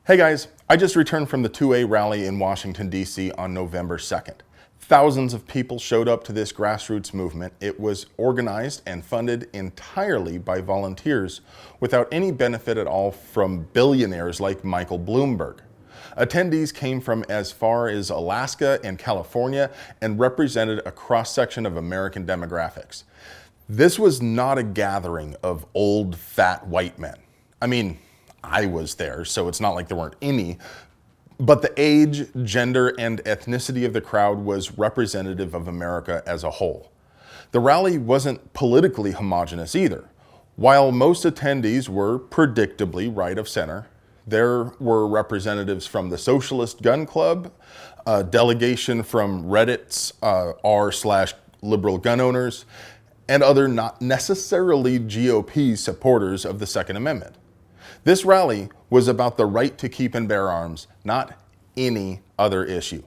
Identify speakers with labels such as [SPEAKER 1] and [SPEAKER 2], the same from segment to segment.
[SPEAKER 1] Hey guys, I just returned from the 2A rally in Washington, D.C. on November 2nd. Thousands of people showed up to this grassroots movement. It was organized and funded entirely by volunteers without any benefit at all from billionaires like Michael Bloomberg. Attendees came from as far as Alaska and California and represented a cross-section of American demographics. This was not a gathering of old, fat white men. I mean, I was there, so it's not like there weren't any, but the age, gender, and ethnicity of the crowd was representative of America as a whole. The rally wasn't politically homogenous either. While most attendees were predictably right of center, there were representatives from the Socialist Gun Club, a delegation from Reddit's r/liberal gun owners, and other not necessarily GOP supporters of the Second Amendment. This rally was about the right to keep and bear arms, not any other issue.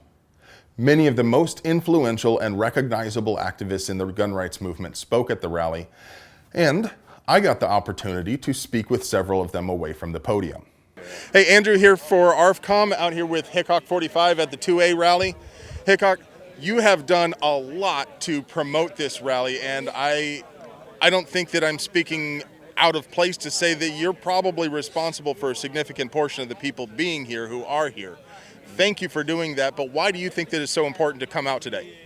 [SPEAKER 1] Many of the most influential and recognizable activists in the gun rights movement spoke at the rally, and I got the opportunity to speak with several of them away from the podium. Hey, Andrew here for ARFCOM, out here with Hickok45 at the 2A rally. Hickok, you have done a lot to promote this rally, and I don't think that I'm speaking out of place to say that you're probably responsible for a significant portion of the people being here who are here. Thank you for doing that, but why do you think that it's so important to come out today?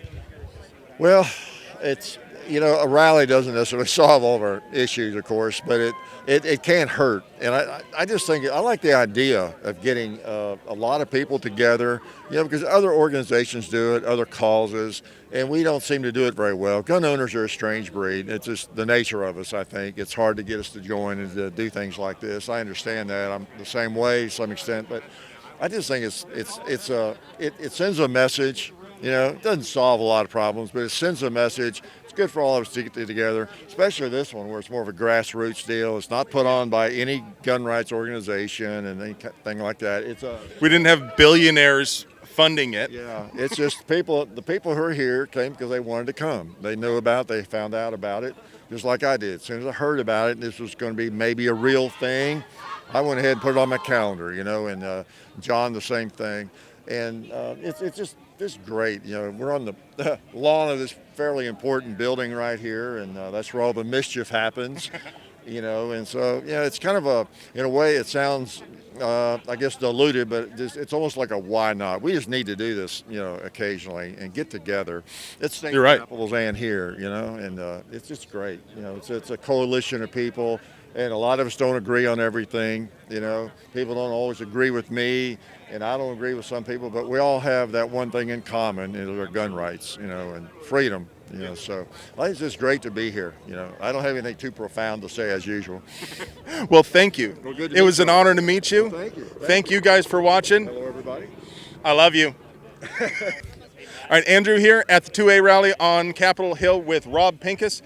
[SPEAKER 2] Well, it's, a rally doesn't necessarily solve all of our issues, of course, but it can't hurt. And I just think, I like the idea of getting a lot of people together, because other organizations do it, other causes, and we don't seem to do it very well. Gun owners are a strange breed. It's just the nature of us, I think. It's hard to get us to join and to do things like this. I understand that. I'm the same way to some extent, but I just think it sends a message. It doesn't solve a lot of problems, but it sends a message. It's good for all of us to get together, especially this one where it's more of a grassroots deal. It's not put on by any gun rights organization and anything like that.
[SPEAKER 1] We didn't have billionaires funding it.
[SPEAKER 2] Yeah, it's just the people who are here came because they wanted to come. They knew about it, they found out about it, just like I did. As soon as I heard about it, this was going to be maybe a real thing, I went ahead and put it on my calendar, and John the same thing. And it's just great. We're on the lawn of this fairly important building right here, and that's where all the mischief happens, and so, it's kind of in a way it sounds, I guess, diluted, but it's almost like a why not. We just need to do this, occasionally and get together. It's state capitals and here, and it's just great. It's a coalition of people. And a lot of us don't agree on everything, People don't always agree with me, and I don't agree with some people, but we all have that one thing in common, our gun rights, and freedom, So I think it's just great to be here, I don't have anything too profound to say as usual.
[SPEAKER 1] Well, thank you.
[SPEAKER 2] Well, good to
[SPEAKER 1] it was an honor to meet you.
[SPEAKER 2] Well, thank you.
[SPEAKER 1] Thank you guys for watching.
[SPEAKER 2] Hello, everybody.
[SPEAKER 1] I love you. All right, Andrew here at the 2A rally on Capitol Hill with Rob Pincus.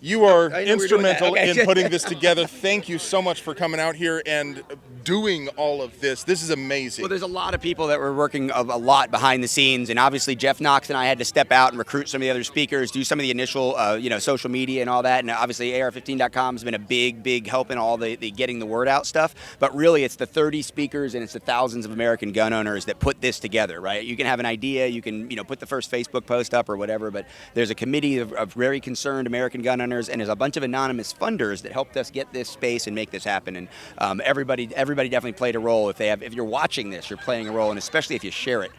[SPEAKER 1] You are instrumental in putting this together. Thank you so much for coming out here and doing all of this. This is amazing.
[SPEAKER 3] Well, there's a lot of people that were working a lot behind the scenes, and obviously Jeff Knox and I had to step out and recruit some of the other speakers, do some of the initial, social media and all that. And obviously AR15.com has been a big help in all the getting the word out stuff. But really, it's the 30 speakers and it's the thousands of American gun owners that put this together, right? You can have an idea, you can, put the first Facebook post up or whatever, but there's a committee of very concerned American gun owners, and there's a bunch of anonymous funders that helped us get this space and make this happen. And everybody definitely played a role. If you're watching this, you're playing a role, and especially if you share it.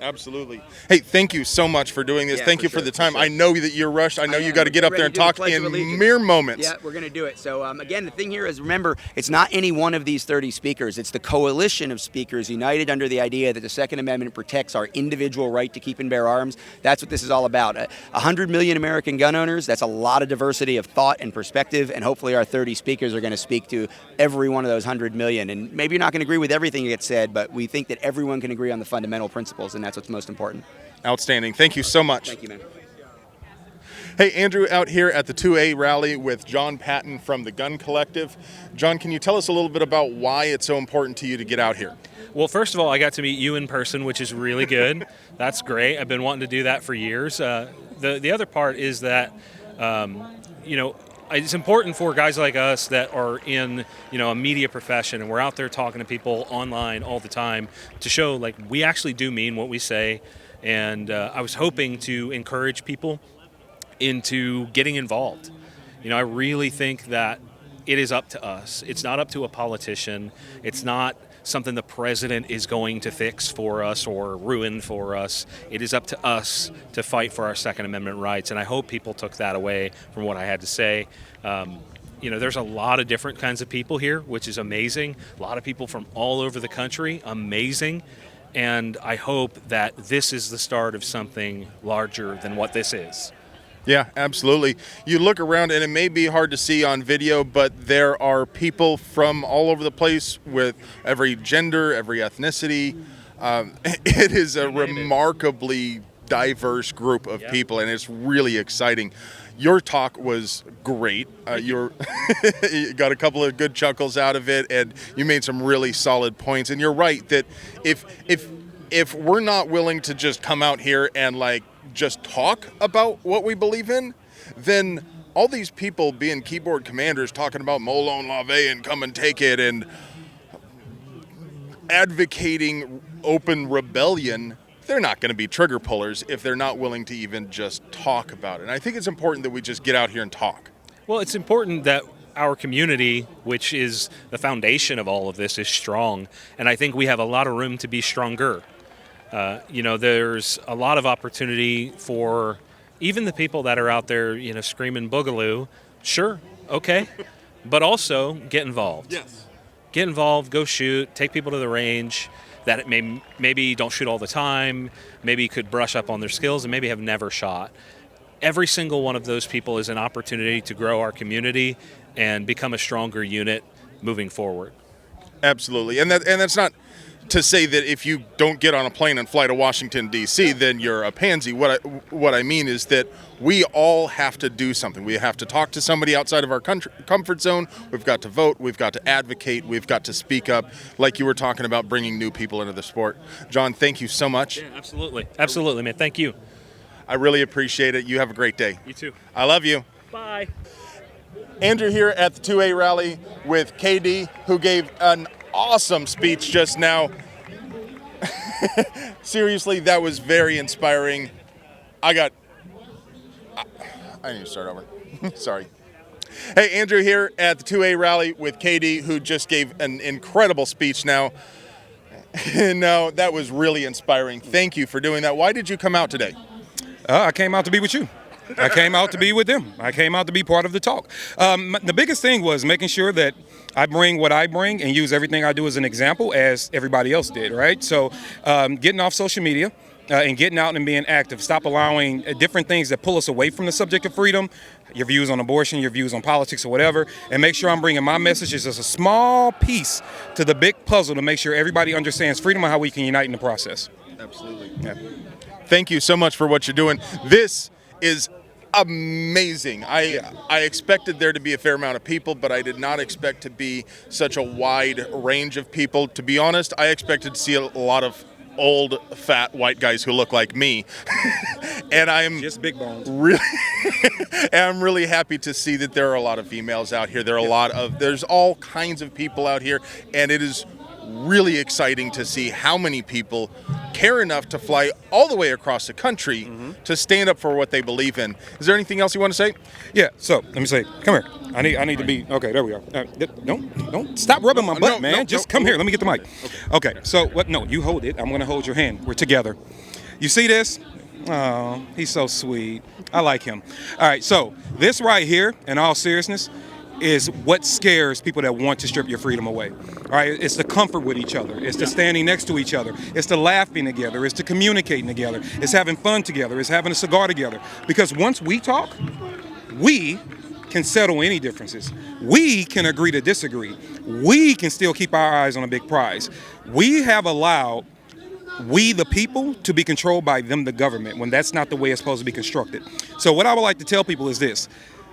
[SPEAKER 1] Absolutely. Hey, thank you so much for doing this.
[SPEAKER 3] Yeah,
[SPEAKER 1] thank you for the time.
[SPEAKER 3] Sure.
[SPEAKER 1] I know that you're rushed. I know you got to get up there and talk in mere moments.
[SPEAKER 3] Yeah, we're going to do it. So again, the thing here is, remember, it's not any one of these 30 speakers. It's the coalition of speakers united under the idea that the Second Amendment protects our individual right to keep and bear arms. That's what this is all about. 100 million American gun owners, that's a lot of diversity of thought and perspective, and hopefully our 30 speakers are going to speak to every one of those 100 million. And maybe you're not going to agree with everything that gets said, but we think that everyone can agree on the fundamental principles, and that's what's most important.
[SPEAKER 1] Outstanding. Thank you so much.
[SPEAKER 3] Thank you, man.
[SPEAKER 1] Hey, Andrew, out here at the 2A rally with John Patton from the Gun Collective. John, can you tell us a little bit about why it's so important to you to get out here?
[SPEAKER 4] Well, first of all, I got to meet you in person, which is really good. That's great. I've been wanting to do that for years. The other part is that, it's important for guys like us that are in, a media profession and we're out there talking to people online all the time to show like we actually do mean what we say. And I was hoping to encourage people into getting involved. I really think that it is up to us. It's not up to a politician. It's not something the president is going to fix for us or ruin for us. It is up to us to fight for our Second Amendment rights, and I hope people took that away from what I had to say. There's a lot of different kinds of people here, which is amazing. A lot of people from all over the country, amazing. And I hope that this is the start of something larger than what this is.
[SPEAKER 1] Yeah, absolutely. You look around, and it may be hard to see on video, but there are people from all over the place with every gender, every ethnicity. It is a remarkably diverse group of people, and it's really exciting. Your talk was great. You got a couple of good chuckles out of it, and you made some really solid points. And you're right that if we're not willing to just come out here and just talk about what we believe in, then all these people being keyboard commanders talking about Molon Lave and come and take it and advocating open rebellion, they're not going to be trigger pullers if they're not willing to even just talk about it. And I think it's important that we just get out here and talk.
[SPEAKER 4] Well, it's important that our community, which is the foundation of all of this, is strong. And I think we have a lot of room to be stronger. There's a lot of opportunity for even the people that are out there, screaming boogaloo. Sure, okay. But also get involved.
[SPEAKER 1] Yes.
[SPEAKER 4] Get involved, go shoot, take people to the range that maybe don't shoot all the time, maybe could brush up on their skills and maybe have never shot. Every single one of those people is an opportunity to grow our community and become a stronger unit moving forward.
[SPEAKER 1] Absolutely. And that's not to say that if you don't get on a plane and fly to Washington, D.C., then you're a pansy. What I mean is that we all have to do something. We have to talk to somebody outside of our comfort zone. We've got to vote. We've got to advocate. We've got to speak up, like you were talking about bringing new people into the sport. John, thank you so much.
[SPEAKER 4] Yeah, absolutely. Absolutely, man. Thank you.
[SPEAKER 1] I really appreciate it. You have a great day.
[SPEAKER 4] You too.
[SPEAKER 1] I love you.
[SPEAKER 4] Bye.
[SPEAKER 1] Andrew here at the 2A rally with KD, who gave an awesome speech just now. Seriously, that was very inspiring. I need to start over. Sorry. Hey, Andrew here at the 2A rally with KD, who just gave an incredible speech now. No, that was really inspiring. Thank you for doing that. Why did you come out today?
[SPEAKER 5] I came out to be with you. I came out to be with them. I came out to be part of the talk. The biggest thing was making sure that I bring what I bring and use everything I do as an example as everybody else did, right? So getting off social media and getting out and being active. Stop allowing different things that pull us away from the subject of freedom, your views on abortion, your views on politics or whatever, and make sure I'm bringing my messages as a small piece to the big puzzle to make sure everybody understands freedom and how we can unite in the process.
[SPEAKER 1] Absolutely.
[SPEAKER 5] Yeah.
[SPEAKER 1] Thank you so much for what you're doing. This is amazing. I expected there to be a fair amount of people, but I did not expect to be such a wide range of people. To be honest, I expected to see a lot of old, fat, white guys who look like me. And I'm
[SPEAKER 5] Just big bones.
[SPEAKER 1] I'm really happy to see that there are a lot of females out here. There's all kinds of people out here, and it is really exciting to see how many people care enough to fly all the way across the country to stand up for what they believe in. Is there anything else you want to say?
[SPEAKER 5] Yeah, so let me say, come here. I need to be, okay, there we go. Don't stop rubbing my butt, man. Just come here. Let me get the mic. Okay, so what? No, you hold it. I'm going to hold your hand. We're together. You see this? Oh, he's so sweet. I like him. All right, so this right here, in all seriousness, is what scares people that want to strip your freedom away. All right, it's the comfort with each other. It's the standing next to each other. It's the laughing together. It's the communicating together. It's having fun together. It's having a cigar together. Because once we talk, we can settle any differences. We can agree to disagree. We can still keep our eyes on a big prize. We have allowed we the people to be controlled by them, the government, when that's not the way it's supposed to be constructed. So what I would like to tell people is this.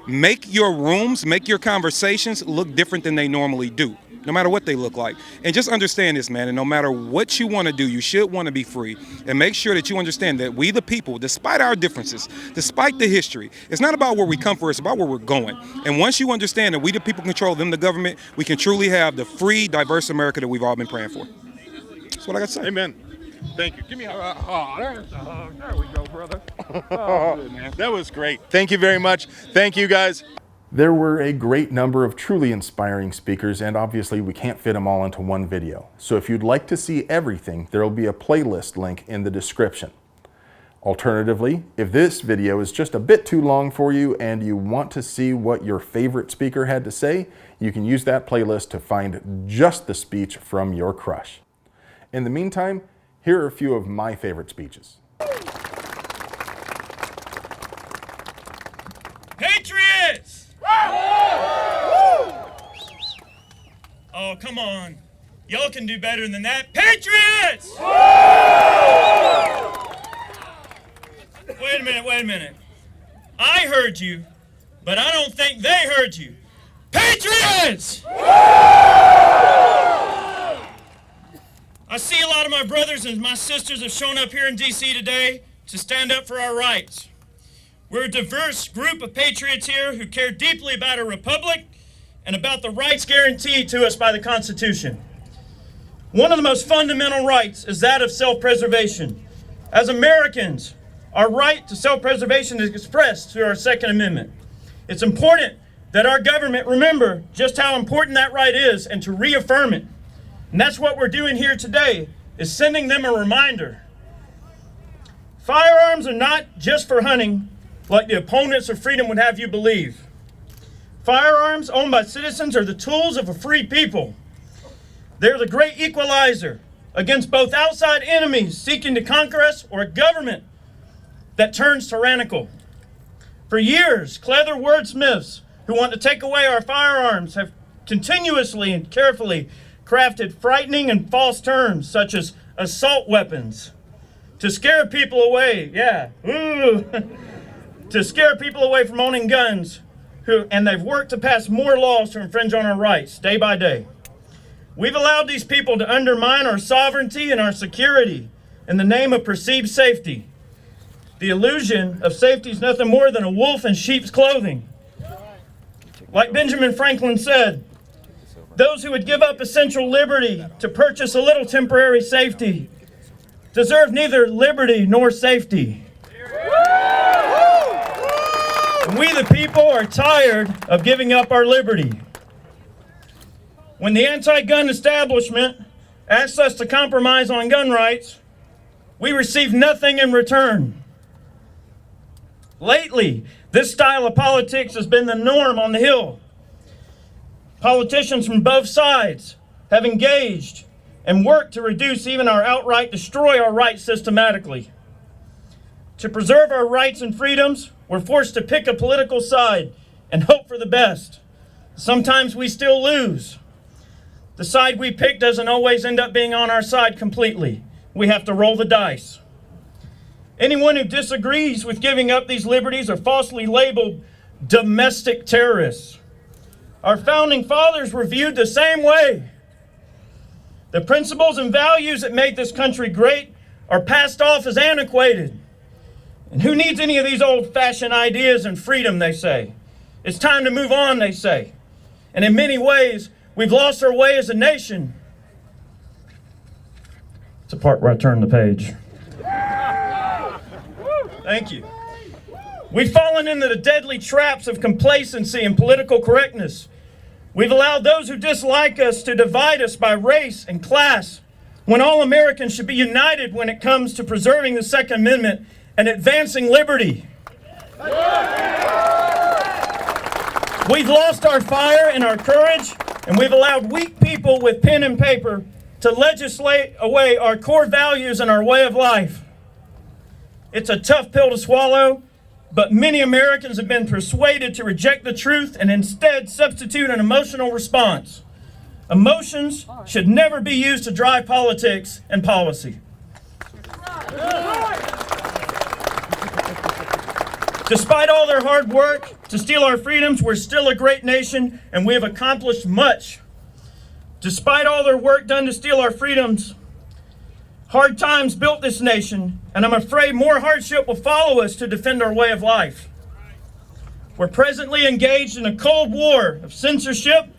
[SPEAKER 5] Make your rooms, make your conversations look different than they normally do. no matter what they look like. And just understand this, man, and no matter what you want to do, you should want to be free. And make sure that you understand that we the people, despite our differences, despite the history, it's not about where we come from, it's about where we're going. And once you understand that we the people control them the government, we can truly have the free, diverse America that we've all been praying for. That's what I got to say.
[SPEAKER 1] Amen. Thank you. Give me a hug. There we go, brother. Good, man. That was great. Thank you very much. Thank you, guys. There were a great number of truly inspiring speakers, and obviously we can't fit them all into one video. So if you'd like to see everything, there will be a playlist link in the description. Alternatively, if this video is just a bit too long for you and you want to see what your favorite speaker had to say, you can use that playlist to find just the speech from your crush. In the meantime, here are a few of my favorite speeches.
[SPEAKER 6] Patriots! Oh, come on. Y'all can do better than that. Patriots! Wait a minute. I heard you, but I don't think they heard you. Patriots! I see a lot of my brothers and my sisters have shown up here in D.C. today to stand up for our rights. We're a diverse group of patriots here who care deeply about our republic and about the rights guaranteed to us by the Constitution. One of the most fundamental rights is that of self-preservation. As Americans, our right to self-preservation is expressed through our Second Amendment. It's important that our government remember just how important that right is and to reaffirm it. And that's what we're doing here today, is sending them a reminder. Firearms are not just for hunting, like the opponents of freedom would have you believe. Firearms owned by citizens are the tools of a free people. They're the great equalizer against both outside enemies seeking to conquer us or a government that turns tyrannical. For years, clever wordsmiths who want to take away our firearms have continuously and carefully crafted frightening and false terms such as assault weapons to scare people away. To scare people away from owning guns, and they've worked to pass more laws to infringe on our rights day by day. We've allowed these people to undermine our sovereignty and our security in the name of perceived safety. The illusion of safety is nothing more than a wolf in sheep's clothing. Like Benjamin Franklin said, those who would give up essential liberty to purchase a little temporary safety deserve neither liberty nor safety. And we the people are tired of giving up our liberty. When the anti-gun establishment asks us to compromise on gun rights, we receive nothing in return. Lately, this style of politics has been the norm on the Hill. Politicians from both sides have engaged and worked to reduce, even our outright destroy our rights systematically. To preserve our rights and freedoms, we're forced to pick a political side and hope for the best. Sometimes we still lose. The side we pick doesn't always end up being on our side completely. We have to roll the dice. Anyone who disagrees with giving up these liberties are falsely labeled domestic terrorists. Our founding fathers were viewed the same way. The principles and values that made this country great are passed off as antiquated. And who needs any of these old-fashioned ideas and freedom, they say. It's time to move on, they say. And in many ways, we've lost our way as a nation. It's the part where I turn the page. Thank you. We've fallen into the deadly traps of complacency and political correctness. We've allowed those who dislike us to divide us by race and class, when all Americans should be united when it comes to preserving the Second Amendment and advancing liberty. We've lost our fire and our courage, and we've allowed weak people with pen and paper to legislate away our core values and our way of life. It's a tough pill to swallow, but many Americans have been persuaded to reject the truth and instead substitute an emotional response. Emotions should never be used to drive politics and policy. Despite all their hard work to steal our freedoms, we're still a great nation, and we have accomplished much. Despite all their work done to steal our freedoms, hard times built this nation, and I'm afraid more hardship will follow us to defend our way of life. We're presently engaged in a cold war of censorship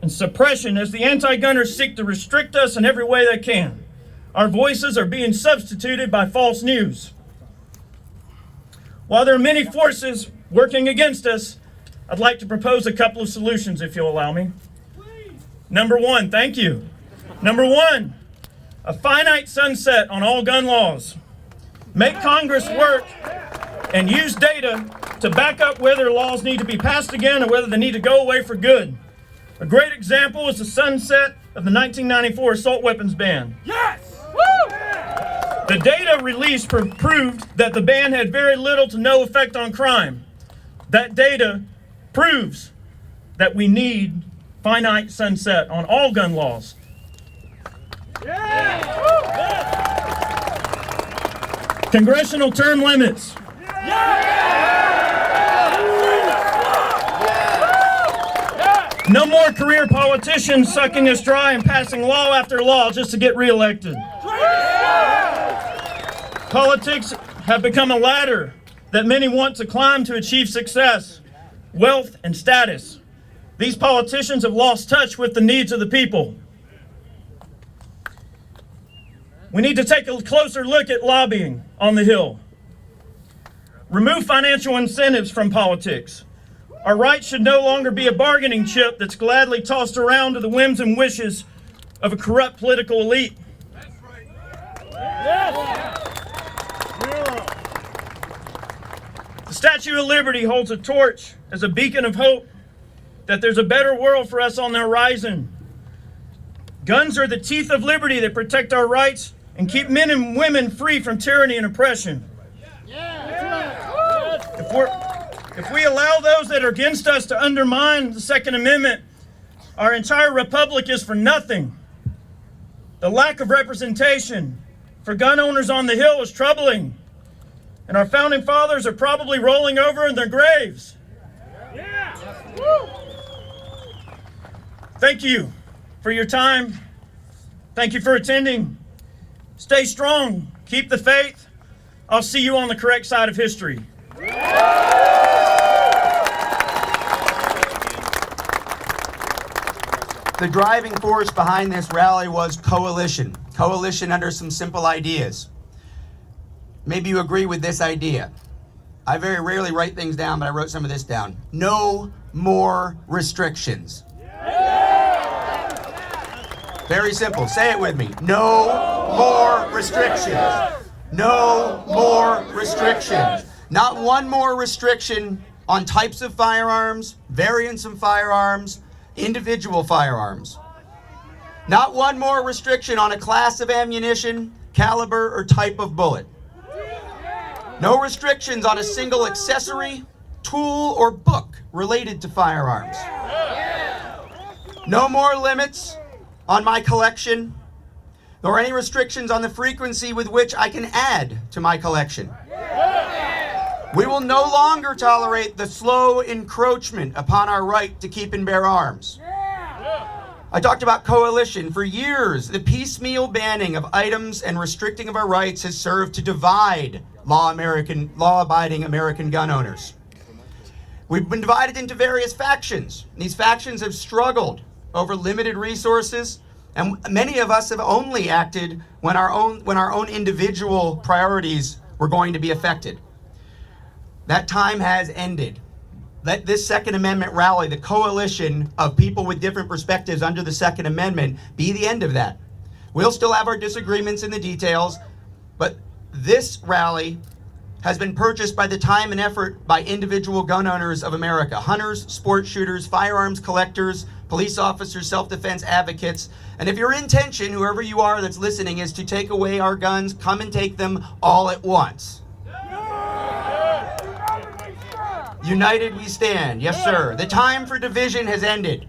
[SPEAKER 6] and suppression as the anti-gunners seek to restrict us in every way they can. Our voices are being substituted by false news. While there are many forces working against us, I'd like to propose a couple of solutions, if you'll allow me. Number one, thank you. Number one, a finite sunset on all gun laws. Make Congress work and use data to back up whether laws need to be passed again or whether they need to go away for good. A great example is the sunset of the 1994 assault weapons ban.
[SPEAKER 7] Yes!
[SPEAKER 6] The data released proved that the ban had very little to no effect on crime. That data proves that we need finite sunset on all gun laws. Congressional term limits. No more career politicians sucking us dry and passing law after law just to get reelected. Politics have become a ladder that many want to climb to achieve success, wealth, and status. These politicians have lost touch with the needs of the people. We need to take a closer look at lobbying on the Hill. Remove financial incentives from politics. Our rights should no longer be a bargaining chip that's gladly tossed around to the whims and wishes of a corrupt political elite. The Statue of Liberty holds a torch as a beacon of hope that there's a better world for us on the horizon. Guns are the teeth of liberty that protect our rights and keep men and women free from tyranny and oppression. If we allow those that are against us to undermine the Second Amendment, our entire republic is for nothing. The lack of representation for gun owners on the Hill is troubling, and our founding fathers are probably rolling over in their graves. Thank you for your time. Thank you for attending. Stay strong. Keep the faith. I'll see you on the correct side of history.
[SPEAKER 8] The driving force behind this rally was coalition. Coalition under some simple ideas. Maybe you agree with this idea. I very rarely write things down, but I wrote some of this down. No more restrictions. Very simple. Say it with me. No more restrictions. No more restrictions. Not one more restriction on types of firearms, variants of firearms, individual firearms. Not one more restriction on a class of ammunition, caliber, or type of bullet. No restrictions on a single accessory, tool, or book related to firearms. No more limits on my collection, nor any restrictions on the frequency with which I can add to my collection. We will no longer tolerate the slow encroachment upon our right to keep and bear arms. I talked about coalition. For years, the piecemeal banning of items and restricting of our rights has served to divide law-abiding American gun owners. We've been divided into various factions. These factions have struggled over limited resources, and many of us have only acted when our own individual priorities were going to be affected. That time has ended. Let this Second Amendment rally, the coalition of people with different perspectives under the Second Amendment, be the end of that. We'll still have our disagreements in the details, but this rally has been purchased by the time and effort by individual gun owners of America. Hunters, sport shooters, firearms collectors, police officers, self-defense advocates. And if your intention, whoever you are that's listening, is to take away our guns, come and take them all at once. United we stand. Yes, sir. The time for division has ended.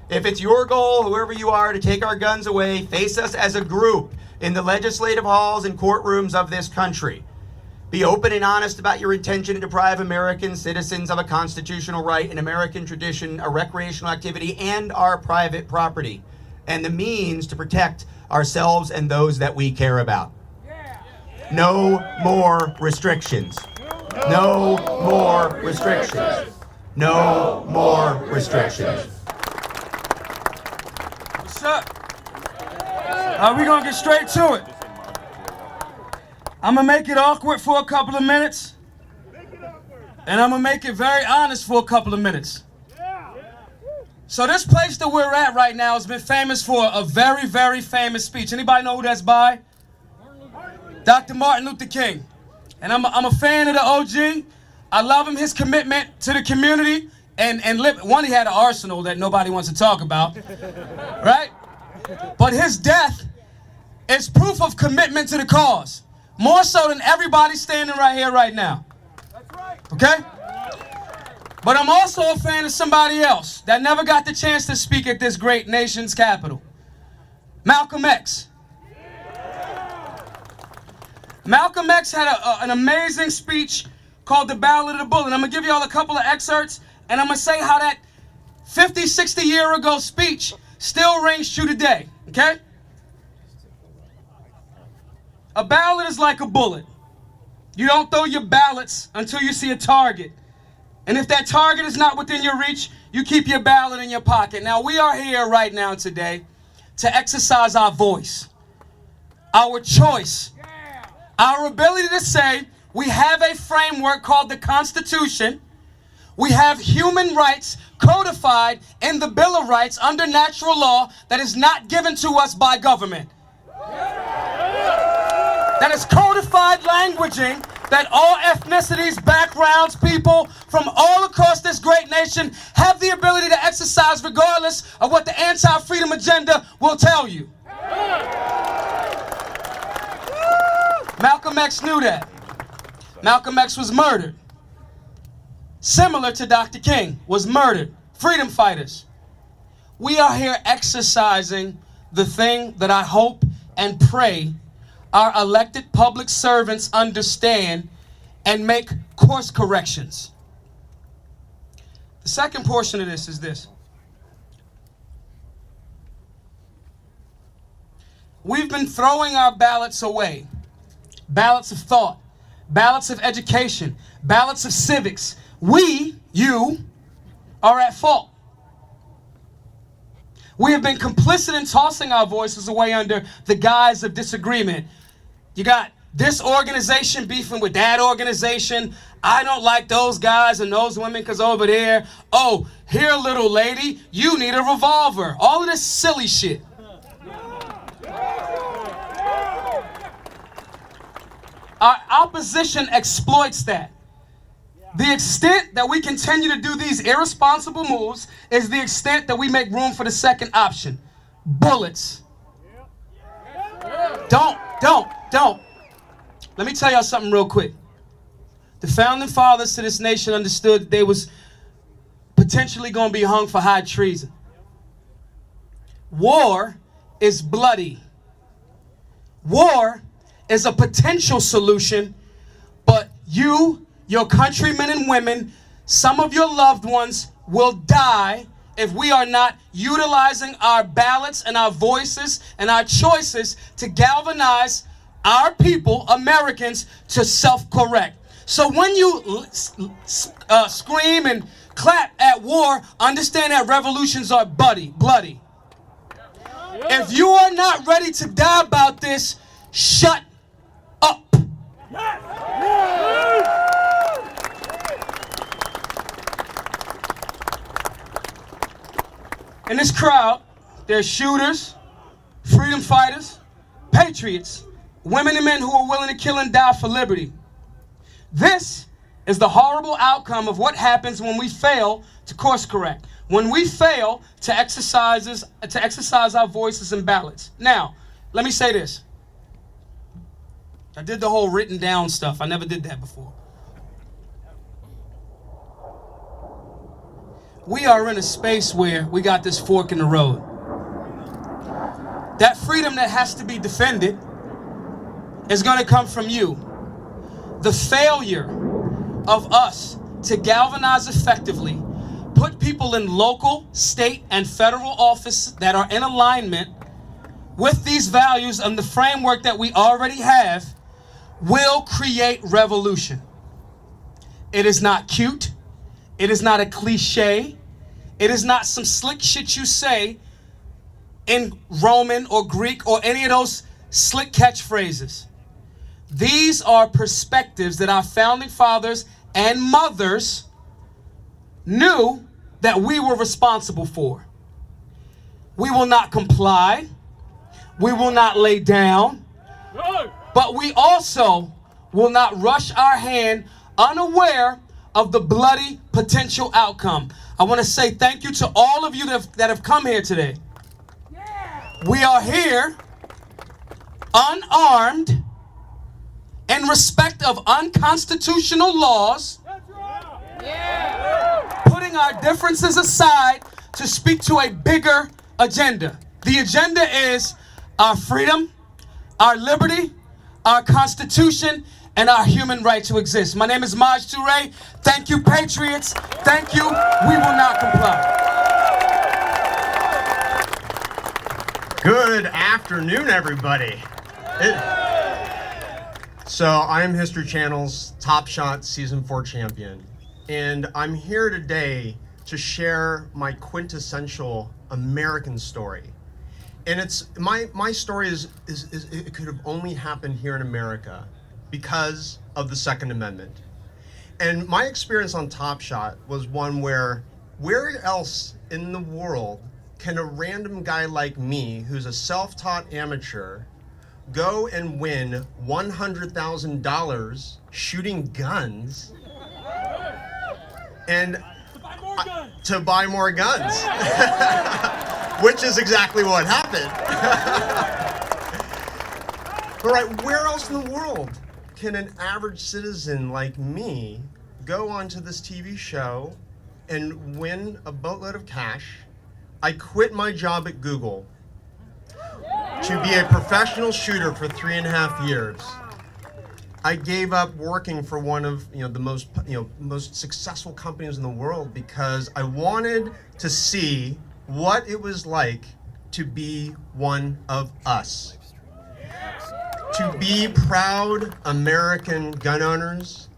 [SPEAKER 8] If it's your goal, whoever you are, to take our guns away, face us as a group in the legislative halls and courtrooms of this country. Be open and honest about your intention to deprive American citizens of a constitutional right, an American tradition, a recreational activity, and our private property. and the means to protect ourselves and those that we care about. No more restrictions. No more restrictions. No more restrictions.
[SPEAKER 7] What's up? We're gonna get straight to it. I'm gonna make it awkward for a couple of minutes. And I'm gonna make it very honest for a couple of minutes. So this place that we're at right now has been famous for a very, very famous speech. Anybody know who that's by? Dr. Martin Luther King. And I'm a fan of the OG. I love him, his commitment to the community. One, he had an arsenal that nobody wants to talk about, right? But his death is proof of commitment to the cause. More so than everybody standing right here right now. Okay? But I'm also a fan of somebody else that never got the chance to speak at this great nation's capital. Malcolm X. Malcolm X had an amazing speech called The Ballad of the Bullet. I'm going to give you all a couple of excerpts, and I'm going to say how that 50, 60 year ago speech still rings true today, okay? A ballot is like a bullet. You don't throw your ballots until you see a target. And if that target is not within your reach, you keep your ballot in your pocket. Now, we are here right now today to exercise our voice, our choice, our ability to say we have a framework called the Constitution. We have human rights codified in the Bill of Rights under natural law that is not given to us by government. That is codified languaging that all ethnicities, backgrounds, people from all across this great nation have the ability to exercise regardless of what the anti-freedom agenda will tell you. Malcolm X knew that. Malcolm X was murdered. Similar to Dr. King, was murdered. Freedom fighters. We are here exercising the thing that I hope and pray our elected public servants understand and make course corrections. The second portion of this is this. We've been throwing our ballots away. Ballots of thought, ballots of education, ballots of civics. We, you, are at fault. We have been complicit in tossing our voices away under the guise of disagreement. You got this organization beefing with that organization. I don't like those guys and those women because over there, oh, here, little lady, you need a revolver. All of this silly shit. Our opposition exploits that. The extent that we continue to do these irresponsible moves is the extent that we make room for the second option. Bullets. Don't. Let me tell y'all something real quick. The founding fathers to this nation understood that they was potentially going to be hung for high treason. War is bloody. War is a potential solution, but you, your countrymen and women, some of your loved ones will die if we are not utilizing our ballots and our voices and our choices to galvanize our people, Americans, to self-correct. So when you scream and clap at war, understand that revolutions are bloody. If you are not ready to die about this, shut up. In this crowd, there's shooters, freedom fighters, patriots, women and men who are willing to kill and die for liberty. This is the horrible outcome of what happens when we fail to course correct, when we fail to exercise our voices and ballots. Now, let me say this. I did the whole written down stuff. I never did that before. We are in a space where we got this fork in the road. That freedom that has to be defended is going to come from you. The failure of us to galvanize effectively, put people in local, state, and federal office that are in alignment with these values and the framework that we already have will create revolution. It is not cute. It is not a cliche. It is not some slick shit you say in Roman or Greek or any of those slick catchphrases. These are perspectives that our founding fathers and mothers knew that we were responsible for. We will not comply. We will not lay down. But we also will not rush our hand unaware of the bloody potential outcome. I want to say thank you to all of you that have come here today. We are here unarmed in respect of unconstitutional laws, putting our differences aside to speak to a bigger agenda. The agenda is our freedom, our liberty, our Constitution, and our human right to exist. My name is Maj Toure. Thank you, patriots. Thank you. We will not comply.
[SPEAKER 9] Good afternoon, everybody. So I'm History Channel's Top Shot Season 4 champion, and I'm here today to share my quintessential American story. And it's my story is it could have only happened here in America because of the Second Amendment. And my experience on Top Shot was one where else in the world can a random guy like me, who's a self-taught amateur, go and win $100,000 shooting guns and to buy more guns, which is exactly what happened. But right, where else in the world can an average citizen like me go onto this TV show and win a boatload of cash? I quit my job at Google to be a professional shooter for 3.5 years. I gave up working for one of the most successful companies in the world because I wanted to see what it was like to be one of us. To be proud American gun owners,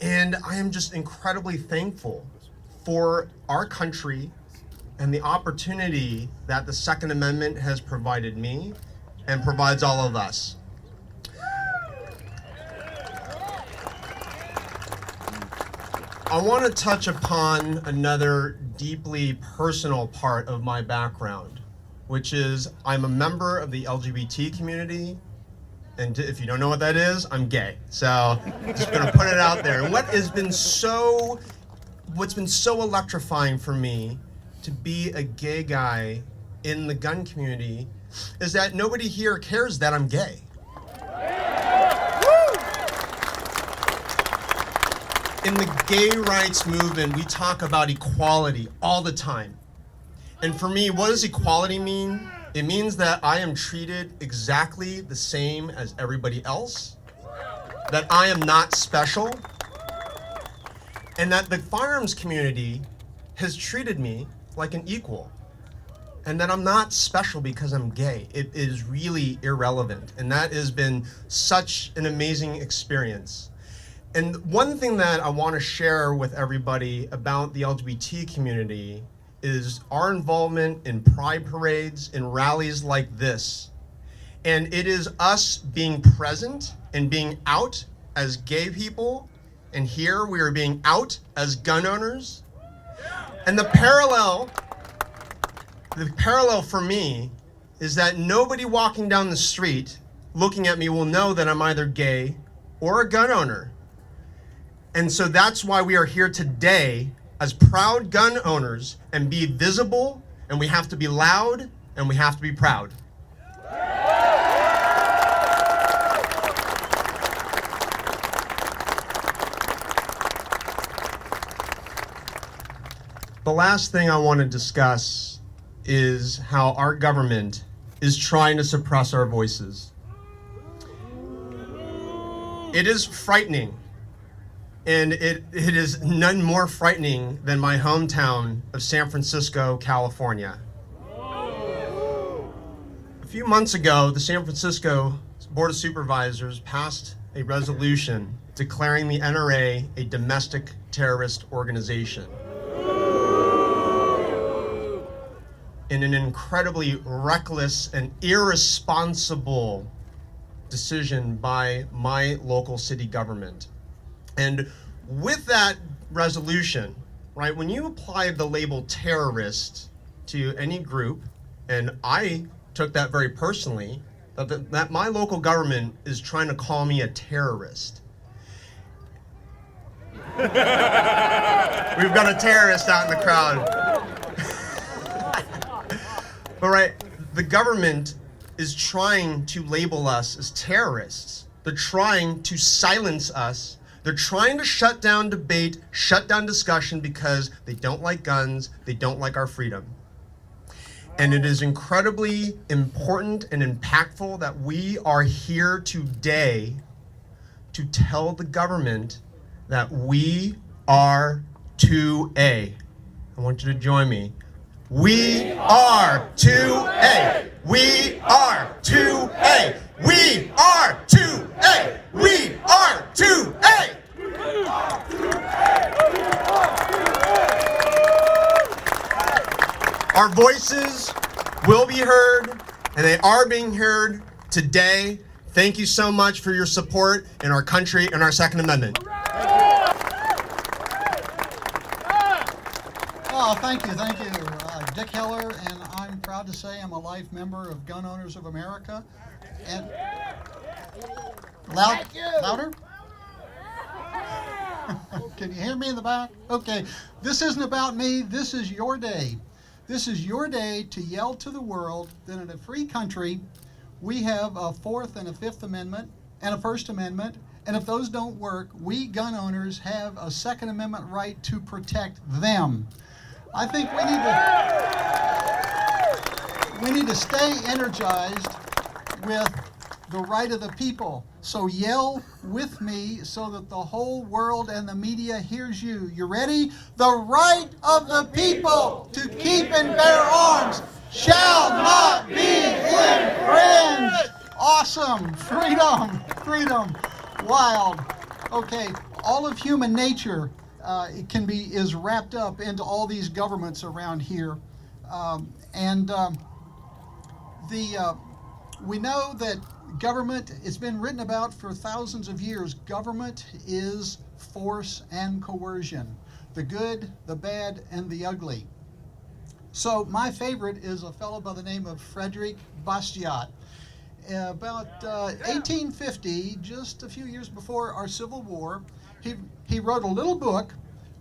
[SPEAKER 9] and I am just incredibly thankful for our country and the opportunity that the Second Amendment has provided me and provides all of us. I want to touch upon another deeply personal part of my background, which is I'm a member of the LGBT community, and if you don't know what that is, I'm gay. So just gonna put it out there. And what's been so electrifying for me to be a gay guy in the gun community is that nobody here cares that I'm gay. In the gay rights movement, we talk about equality all the time. And for me, what does equality mean? It means that I am treated exactly the same as everybody else, that I am not special, and that the firearms community has treated me like an equal, and that I'm not special because I'm gay. It is really irrelevant, and that has been such an amazing experience. And one thing that I want to share with everybody about the LGBT community is our involvement in pride parades and rallies like this. And it is us being present and being out as gay people, and here we are being out as gun owners. And the parallel for me is that nobody walking down the street looking at me will know that I'm either gay or a gun owner. And so that's why we are here today as proud gun owners, and be visible, and we have to be loud, and we have to be proud. The last thing I want to discuss is how our government is trying to suppress our voices. It is frightening And it is none more frightening than my hometown of San Francisco, California. A few months ago, the San Francisco Board of Supervisors passed a resolution declaring the NRA a domestic terrorist organization. In an incredibly reckless and irresponsible decision by my local city government. And with that resolution, right, when you apply the label terrorist to any group, and I took that very personally, that my local government is trying to call me a terrorist. We've got a terrorist out in the crowd. But right, the government is trying to label us as terrorists. They're trying to silence us. They're trying to shut down debate, shut down discussion because they don't like guns, they don't like our freedom. And it is incredibly important and impactful that we are here today to tell the government that we are 2A. I want you to join me. We are 2A. We are 2A. We are 2A. We are 2A. Our voices will be heard, and they are being heard today. Thank you so much for your support in our country and our Second Amendment.
[SPEAKER 10] Oh, thank you. Dick Heller, and I'm proud to say I'm a life member of Gun Owners of America. And louder? Can you hear me in the back? Okay, this isn't about me, this is your day. This is your day to yell to the world that in a free country, we have a Fourth and a Fifth Amendment and a First Amendment, and if those don't work, we gun owners have a Second Amendment right to protect them. I think we need to stay energized with the right of the people. So yell with me so that the whole world and the media hears you. You ready? The right of the people to keep and bear arms shall not be infringed. Awesome. Freedom. Wild. Okay, all of human nature is wrapped up into all these governments around here. We know that government, it's been written about for thousands of years. Government is force and coercion, the good, the bad, and the ugly. So my favorite is a fellow by the name of Frederick Bastiat. About 1850, just a few years before our Civil War, he wrote a little book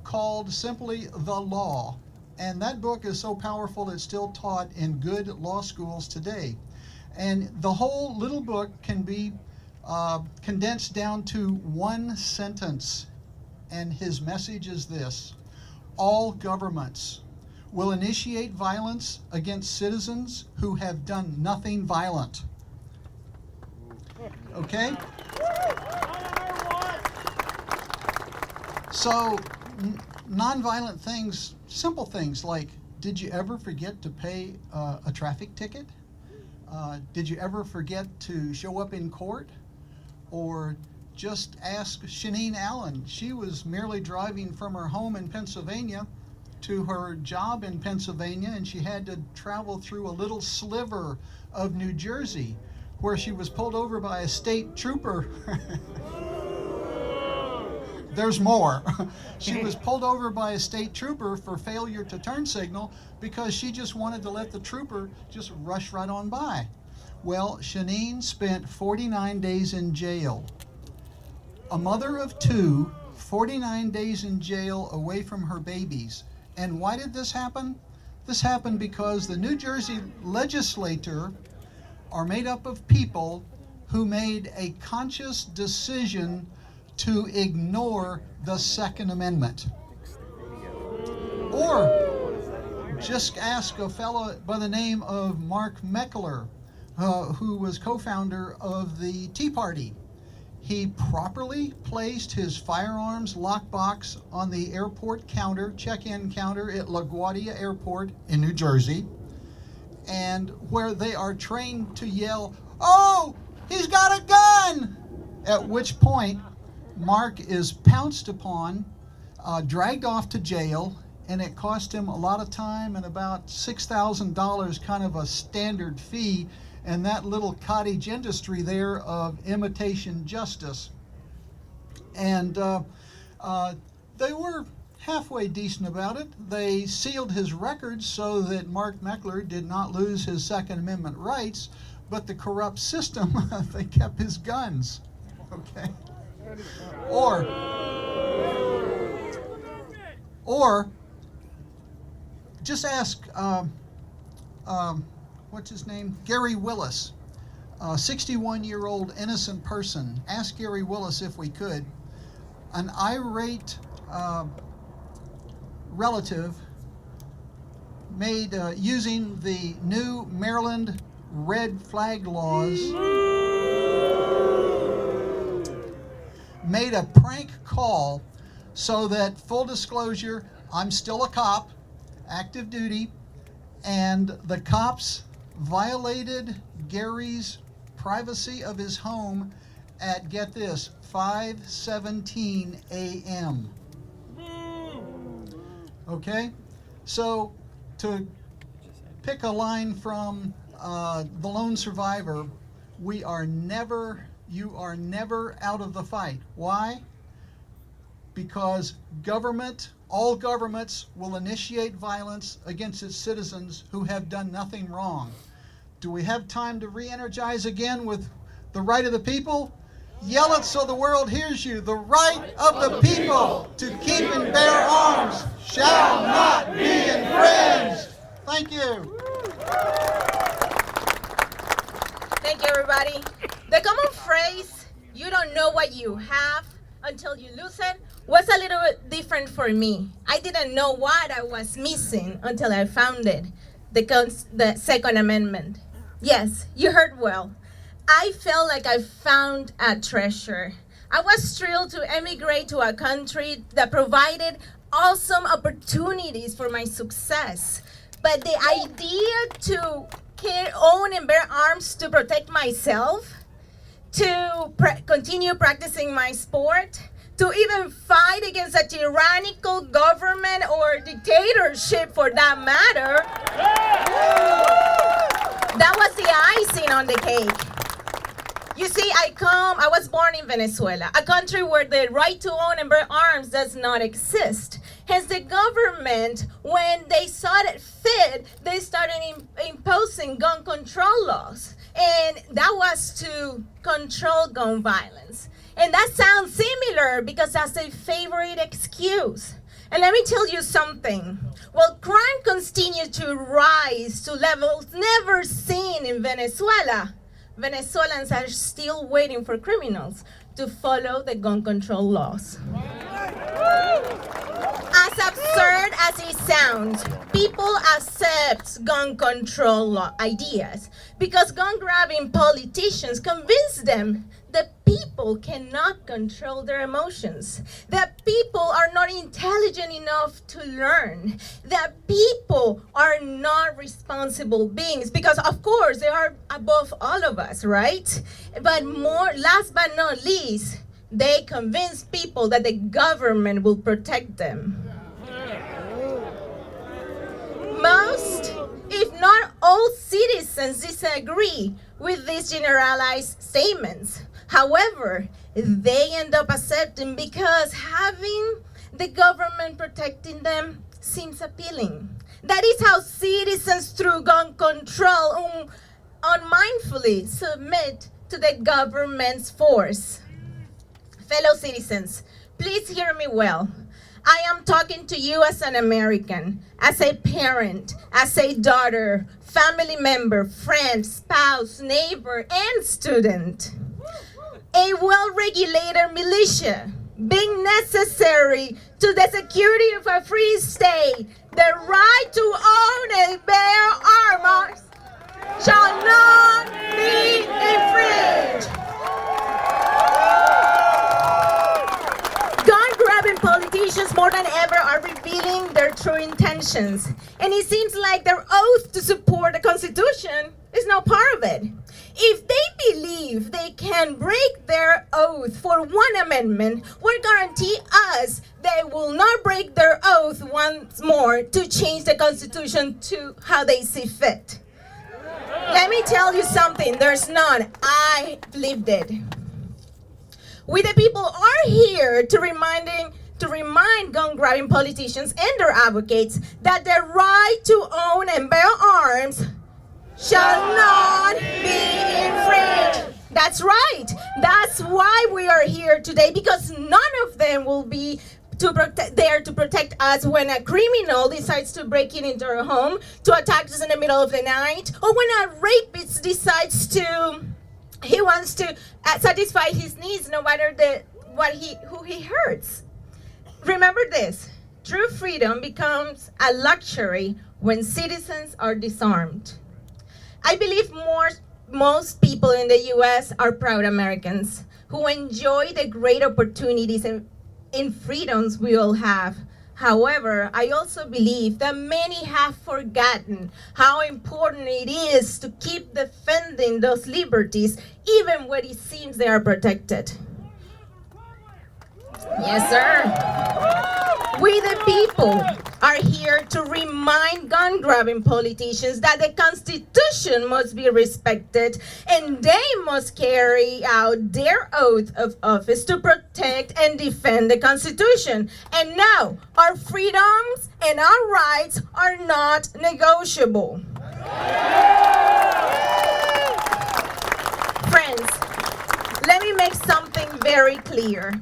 [SPEAKER 10] called simply The Law. And that book is so powerful it's still taught in good law schools today. And the whole little book can be condensed down to one sentence. And his message is this: all governments will initiate violence against citizens who have done nothing violent. Okay? So, nonviolent things, simple things like, did you ever forget to pay a traffic ticket? Did you ever forget to show up in court? Or just ask Shanine Allen. She was merely driving from her home in Pennsylvania to her job in Pennsylvania, and she had to travel through a little sliver of New Jersey where she was pulled over by a state trooper. There's more. She was pulled over by a state trooper for failure to turn signal because she just wanted to let the trooper just rush right on by. Well, Shanine spent 49 days in jail. A mother of two, 49 days in jail away from her babies. And why did this happen? This happened because the New Jersey legislature are made up of people who made a conscious decision to ignore the Second Amendment. Or just ask a fellow by the name of Mark Meckler, who was co-founder of the Tea Party. He properly placed his firearms lockbox on the airport counter, check-in counter at LaGuardia Airport in New Jersey, and where they are trained to yell, "Oh, he's got a gun!" At which point, Mark is pounced upon, dragged off to jail, and it cost him a lot of time and about $6,000, kind of a standard fee, and that little cottage industry there of imitation justice. And they were halfway decent about it. They sealed his records so that Mark Meckler did not lose his Second Amendment rights, but the corrupt system, they kept his guns. Okay? Or just ask, what's his name? Gary Willis, a 61-year-old innocent person. Ask Gary Willis if we could. An irate relative made, using the new Maryland red flag laws, made a prank call so that, full disclosure, I'm still a cop, active duty, and the cops violated Gary's privacy of his home at, get this, 5:17 a.m. Okay? So, to pick a line from The Lone Survivor, you are never out of the fight. Why? Because all governments will initiate violence against its citizens who have done nothing wrong. Do we have time to re-energize again with the right of the people? Yell it so the world hears you. The right of the people to keep and bear arms shall not be infringed. Thank you.
[SPEAKER 11] Thank you, everybody. The common phrase, "you don't know what you have until you lose it," was a little bit different for me. I didn't know what I was missing until I found it, the Second Amendment. Yes, you heard well. I felt like I found a treasure. I was thrilled to emigrate to a country that provided awesome opportunities for my success. But the idea to own and bear arms to protect myself, to continue practicing my sport, to even fight against a tyrannical government or dictatorship for that matter, that was the icing on the cake. You see, I was born in Venezuela, a country where the right to own and bear arms does not exist. Hence, the government, when they saw it fit, they started imposing gun control laws. And that was to control gun violence. And that sounds similar because that's their favorite excuse. And let me tell you something. While crime continues to rise to levels never seen in Venezuela, Venezuelans are still waiting for criminals to follow the gun control laws. As absurd as it sounds, people accept gun control law ideas because gun-grabbing politicians convince them that people cannot control their emotions, that people are not intelligent enough to learn, that people are not responsible beings, because of course they are above all of us, right? But last but not least, they convince people that the government will protect them. Most, if not all, citizens disagree with these generalized statements. However, they end up accepting because having the government protecting them seems appealing. That is how citizens, through gun control, unmindfully submit to the government's force. Fellow citizens, please hear me well. I am talking to you as an American, as a parent, as a daughter, family member, friend, spouse, neighbor, and student. A well-regulated militia being necessary to the security of a free state, the right to own and bear arms shall not be infringed. intentions, and it seems like their oath to support the Constitution is no part of it. If they believe they can break their oath for one amendment, what guarantee us they will not break their oath once more to change the Constitution to how they see fit? Let me tell you something, there's none. I lived it. We the people are here to remind gun-grabbing politicians and their advocates that the right to own and bear arms shall not be infringed. That's right. That's why we are here today, because none of them will be there to protect us when a criminal decides to break into our home, to attack us in the middle of the night, or when a rapist decides he wants to satisfy his needs no matter who he hurts. Remember this, true freedom becomes a luxury when citizens are disarmed. I believe most people in the US are proud Americans who enjoy the great opportunities and freedoms we all have. However, I also believe that many have forgotten how important it is to keep defending those liberties even when it seems they are protected. Yes, sir. We the people are here to remind gun-grabbing politicians that the Constitution must be respected and they must carry out their oath of office to protect and defend the Constitution. And no, our freedoms and our rights are not negotiable. Friends, let me make something very clear.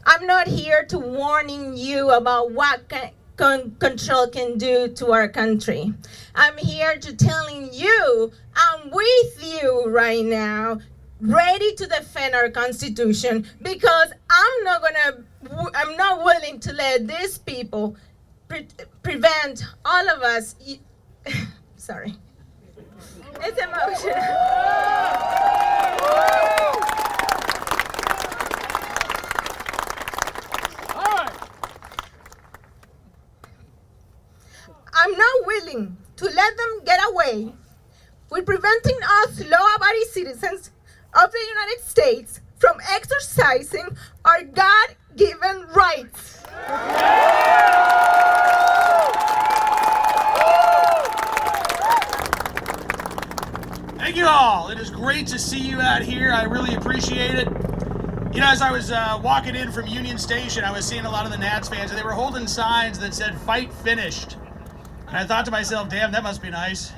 [SPEAKER 11] I'm not here to warning you about what control can do to our country. I'm here to telling you I'm with you right now, ready to defend our Constitution, because I'm not willing to let these people prevent all of us. Sorry, it's emotional. I'm not willing to let them get away with preventing us law-abiding citizens of the United States from exercising our God-given rights.
[SPEAKER 12] Thank you all. It is great to see you out here. I really appreciate it. You know, as I was walking in from Union Station, I was seeing a lot of the Nats fans, and they were holding signs that said, "Fight finished." And I thought to myself, damn, that must be nice.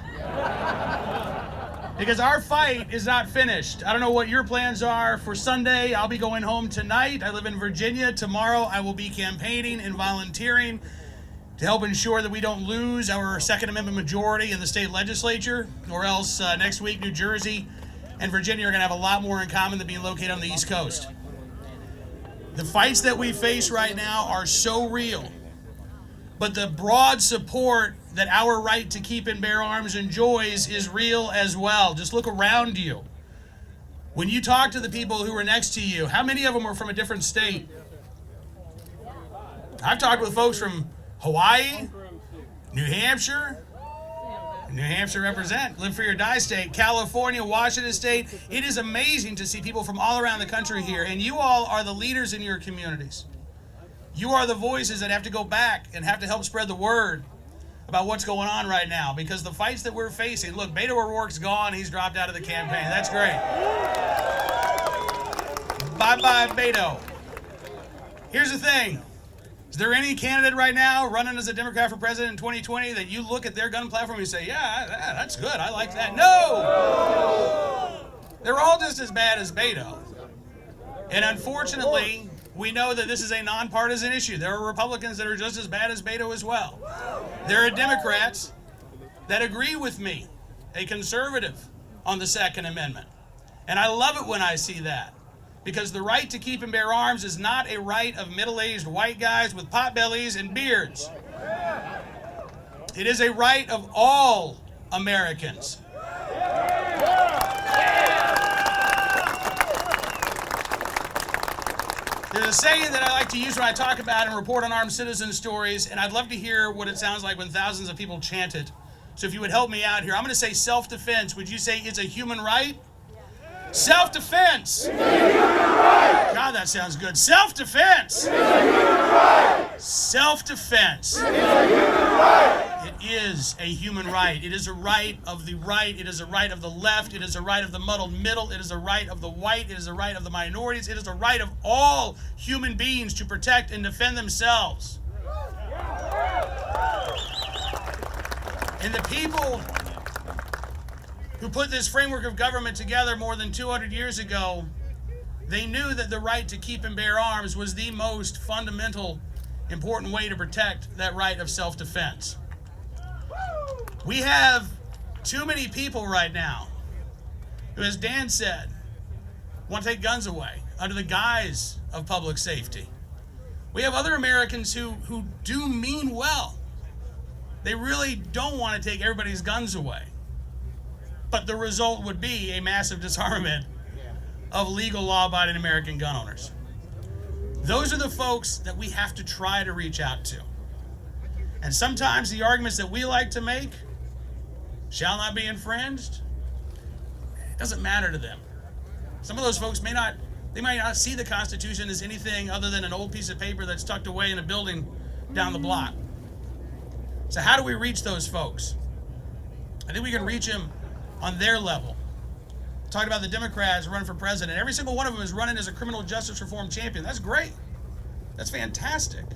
[SPEAKER 12] Because our fight is not finished. I don't know what your plans are for Sunday. I'll be going home tonight. I live in Virginia. Tomorrow I will be campaigning and volunteering to help ensure that we don't lose our Second Amendment majority in the state legislature, or else next week New Jersey and Virginia are going to have a lot more in common than being located on the East Coast. The fights that we face right now are so real, but the broad support that our right to keep and bear arms enjoys is real as well. Just look around you. When you talk to the people who are next to you, how many of them are from a different state? I've talked with folks from Hawaii, New Hampshire represent, live free or die state, California, Washington state. It is amazing to see people from all around the country here, and you all are the leaders in your communities. You are the voices that have to go back and have to help spread the word about what's going on right now, because the fights that we're facing, look, Beto O'Rourke's gone, he's dropped out of the campaign. That's great. Bye-bye, Beto. Here's the thing. Is there any candidate right now running as a Democrat for president in 2020 that you look at their gun platform and you say, yeah, that's good, I like that? No! They're all just as bad as Beto. And unfortunately, we know that this is a nonpartisan issue. There are Republicans that are just as bad as Beto as well. There are Democrats that agree with me, a conservative, on the Second Amendment. And I love it when I see that, because the right to keep and bear arms is not a right of middle-aged white guys with potbellies and beards. It is a right of all Americans. There's a saying that I like to use when I talk about and report on armed citizen stories, and I'd love to hear what it sounds like when thousands of people chant it. So if you would help me out here, I'm going to say self-defense. Would you say it's a human right? Yeah. Self-defense. It's a human right. God, that sounds good. Self-defense. It's a human right. Self-defense. It's a human right. It is a human right. It is a right of the right. It is a right of the left. It is a right of the muddled middle. It is a right of the white. It is a right of the minorities. It is a right of all human beings to protect and defend themselves. And the people who put this framework of government together more than 200 years ago, they knew that the right to keep and bear arms was the most fundamental, important way to protect that right of self-defense. We have too many people right now who, as Dan said, want to take guns away under the guise of public safety. We have other Americans who do mean well. They really don't want to take everybody's guns away. But the result would be a massive disarmament of legal, law-abiding American gun owners. Those are the folks that we have to try to reach out to. And sometimes the arguments that we like to make shall not be infringed. It doesn't matter to them. Some of those folks might not see the Constitution as anything other than an old piece of paper that's tucked away in a building down the block. So how do we reach those folks? I think we can reach them on their level. Talking about the Democrats running for president. Every single one of them is running as a criminal justice reform champion. That's great. That's fantastic.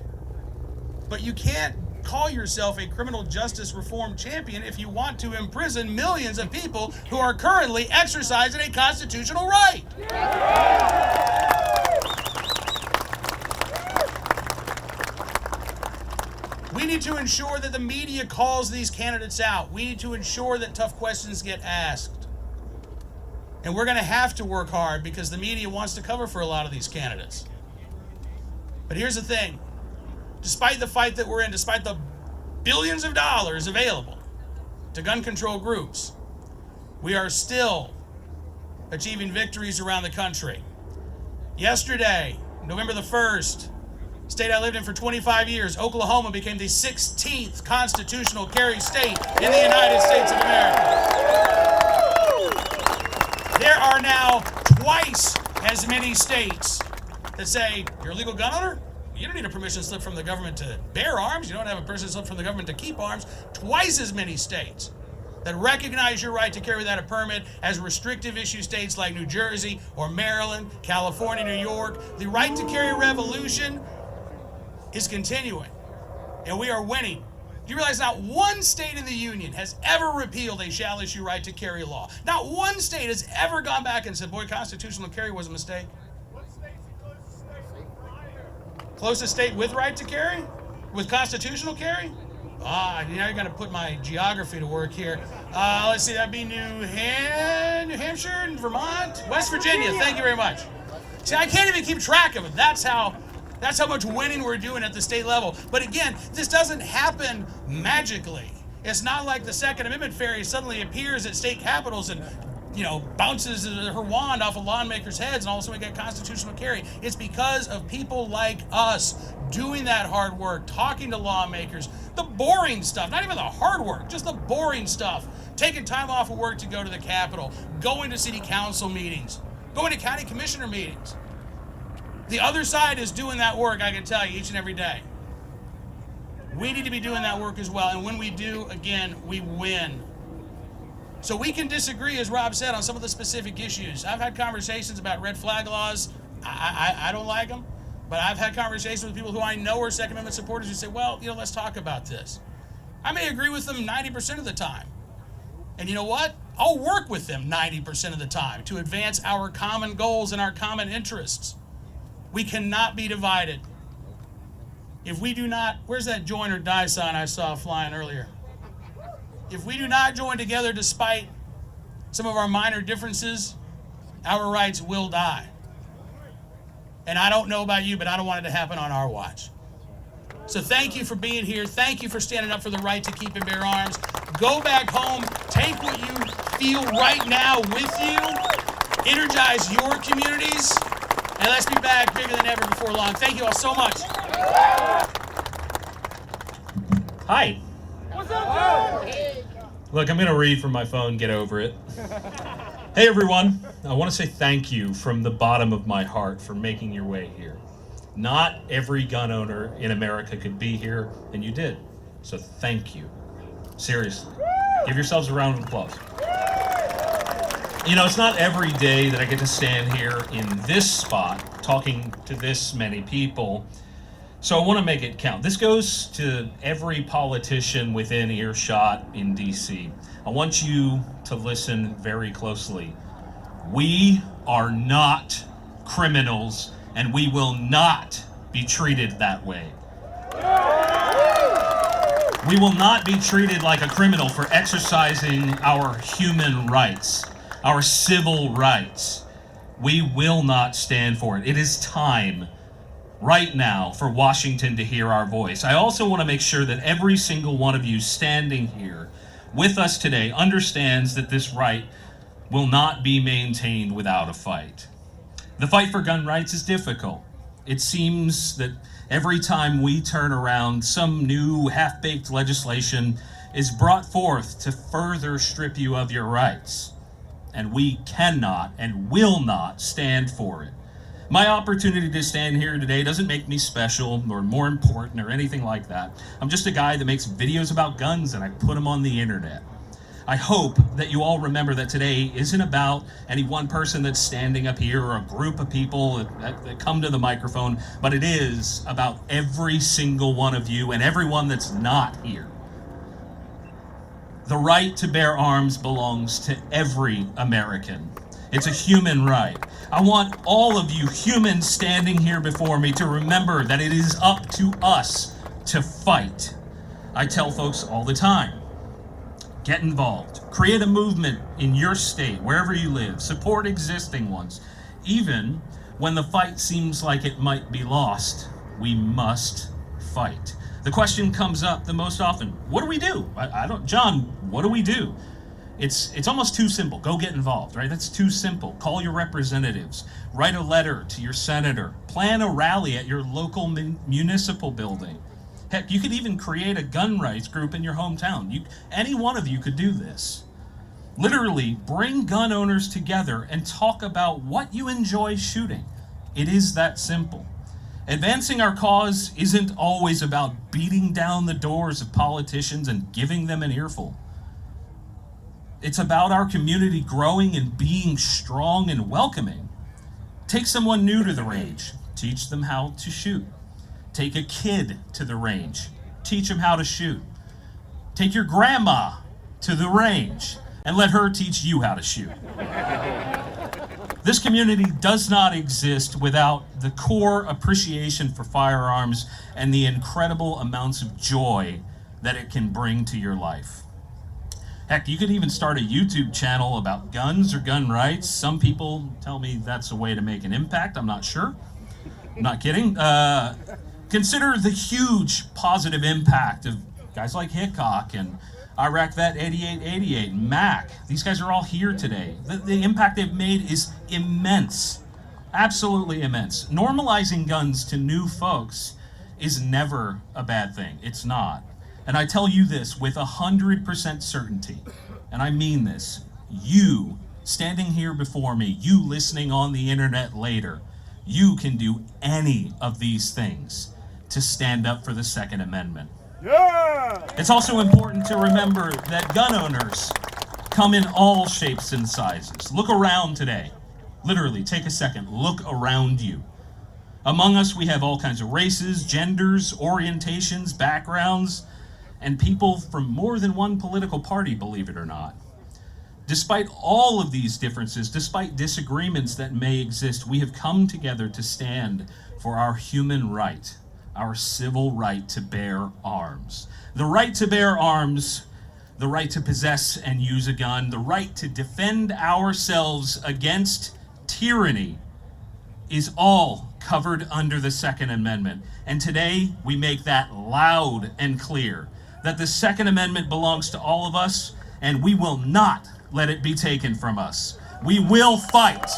[SPEAKER 12] But you can't call yourself a criminal justice reform champion if you want to imprison millions of people who are currently exercising a constitutional right. We need to ensure that the media calls these candidates out. We need to ensure that tough questions get asked. And we're going to have to work hard because the media wants to cover for a lot of these candidates. But here's the thing. Despite the fight that we're in, despite the billions of dollars available to gun control groups, we are still achieving victories around the country. Yesterday, November the 1st, state I lived in for 25 years, Oklahoma became the 16th constitutional carry state in the United States of America. There are now twice as many states that say, you're a legal gun owner? You don't need a permission slip from the government to bear arms. You don't have a permission slip from the government to keep arms. Twice as many states that recognize your right to carry without a permit as restrictive issue states like New Jersey or Maryland, California, New York. The right to carry revolution is continuing, and we are winning. Do you realize not one state in the union has ever repealed a shall issue right to carry law? Not one state has ever gone back and said, boy, constitutional carry was a mistake. Closest state with right to carry? With constitutional carry? Now you're going to put my geography to work here. Let's see, that'd be New Hampshire and Vermont? West Virginia, thank you very much. See, I can't even keep track of it. That's how much winning we're doing at the state level. But again, this doesn't happen magically. It's not like the Second Amendment fairy suddenly appears at state capitals and bounces her wand off of lawmakers' heads and all of a sudden we get constitutional carry. It's because of people like us doing that hard work, talking to lawmakers, the boring stuff, not even the hard work, just the boring stuff, taking time off of work to go to the Capitol, going to city council meetings, going to county commissioner meetings. The other side is doing that work, I can tell you, each and every day. We need to be doing that work as well, and when we do, again, we win. So we can disagree, as Rob said, on some of the specific issues. I've had conversations about red flag laws. I don't like them, but I've had conversations with people who I know are Second Amendment supporters who say, well, let's talk about this. I may agree with them 90% of the time. And you know what? I'll work with them 90% of the time to advance our common goals and our common interests. We cannot be divided. If we do not, where's that join or die sign I saw flying earlier? If we do not join together despite some of our minor differences, our rights will die. And I don't know about you, but I don't want it to happen on our watch. So thank you for being here. Thank you for standing up for the right to keep and bear arms. Go back home, take what you feel right now with you, energize your communities, And let's be back bigger than ever before long. Thank you all so much.
[SPEAKER 4] Hi. What's up? Look, I'm going to read from my phone. Get over it. Hey, everyone. I want to say thank you from the bottom of my heart for making your way here. Not every gun owner in America could be here, and you did. So thank you. Seriously. Give yourselves a round of applause. You know, it's not every day that I get to stand here in this spot talking to this many people. So I want to make it count. This goes to every politician within earshot in DC. I want you to listen very closely. We are not criminals, and we will not be treated that way. We will not be treated like a criminal for exercising our human rights, our civil rights. We will not stand for it. It is time right now for Washington to hear our voice. I also want to make sure that every single one of you standing here with us today understands that this right will not be maintained without a fight. The fight for gun rights is difficult. It seems that every time we turn around, some new half-baked legislation is brought forth to further strip you of your rights. And we cannot and will not stand for it. My opportunity to stand here today doesn't make me special or more important or anything like that. I'm just a guy that makes videos about guns and I put them on the internet. I hope that you all remember that today isn't about any one person that's standing up here or a group of people that come to the microphone, but it is about every single one of you and everyone that's not here. The right to bear arms belongs to every American. It's a human right. I want all of you humans standing here before me to remember that it is up to us to fight. I tell folks all the time, get involved. Create a movement in your state, wherever you live. Support existing ones. Even when the fight seems like it might be lost, we must fight. The question comes up the most often, what do we do? John, what do we do? It's almost too simple. Go get involved, right? That's too simple. Call your representatives. Write a letter to your senator. Plan a rally at your local municipal building. Heck, you could even create a gun rights group in your hometown. Any one of you could do this. Literally, bring gun owners together and talk about what you enjoy shooting. It is that simple. Advancing our cause isn't always about beating down the doors of politicians and giving them an earful. It's about our community growing and being strong and welcoming. Take someone new to the range, teach them how to shoot. Take a kid to the range, teach them how to shoot. Take your grandma to the range and let her teach you how to shoot. This community does not exist without the core appreciation for firearms and the incredible amounts of joy that it can bring to your life. Heck, you could even start a YouTube channel about guns or gun rights. Some people tell me that's a way to make an impact. I'm not sure. I'm not kidding. Consider the huge positive impact of guys like Hickok and IV8888, Mac. These guys are all here today. The impact they've made is immense. Absolutely immense. Normalizing guns to new folks is never a bad thing. It's not. And I tell you this with 100% certainty, and I mean this, you standing here before me, you listening on the internet later, you can do any of these things to stand up for the Second Amendment. Yeah! It's also important to remember that gun owners come in all shapes and sizes. Look around today. Literally, take a second, look around you. Among us, we have all kinds of races, genders, orientations, backgrounds, and people from more than one political party, believe it or not. Despite all of these differences, despite disagreements that may exist, we have come together to stand for our human right, our civil right to bear arms. The right to bear arms, the right to possess and use a gun, the right to defend ourselves against tyranny is all covered under the Second Amendment. And today we make that loud and clear, that the Second Amendment belongs to all of us, and we will not let it be taken from us. We will fight.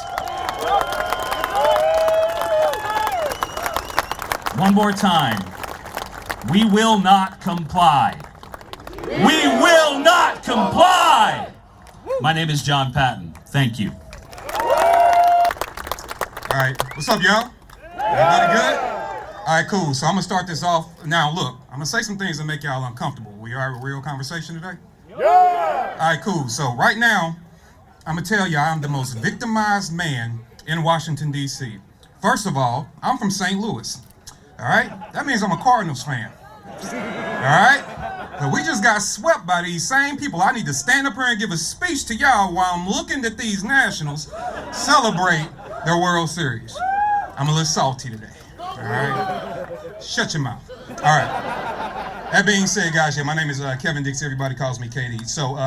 [SPEAKER 13] One more time. We will not comply. We will not comply! My name is John Patton. Thank you.
[SPEAKER 5] All right, what's up, y'all? Everybody good? All right, cool. So I'm gonna start this off. Now, look, I'm gonna say some things that make y'all uncomfortable. We have a real conversation today? Yeah! All right, cool. So right now, I'm gonna tell y'all I'm the most victimized man in Washington, D.C. First of all, I'm from St. Louis. All right? That means I'm a Cardinals fan. All right? But we just got swept by these same people. I need to stand up here and give a speech to y'all while I'm looking at these Nationals celebrate their World Series. I'm a little salty today. All right? Shut your mouth. All right. That being said, guys, yeah, my name is Kevin Dix. Everybody calls me KD. So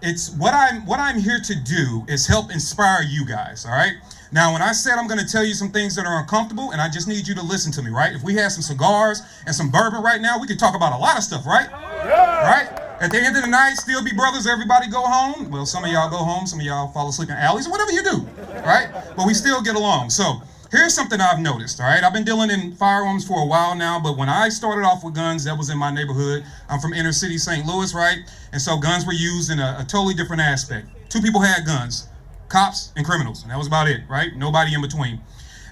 [SPEAKER 5] it's what I'm here to do is help inspire you guys. All right. Now, when I said I'm going to tell you some things that are uncomfortable, and I just need you to listen to me, right? If we had some cigars and some bourbon right now, we could talk about a lot of stuff, right? Yeah. Right? At the end of the night, still be brothers, everybody go home. Well, some of y'all go home, some of y'all fall asleep in alleys, or whatever you do, right? But we still get along. So here's something I've noticed, all right? I've been dealing in firearms for a while now, but when I started off with guns, that was in my neighborhood. I'm from inner city St. Louis, right? And so guns were used in a totally different aspect. Two people had guns. Cops and criminals, and that was about it, right? Nobody in between.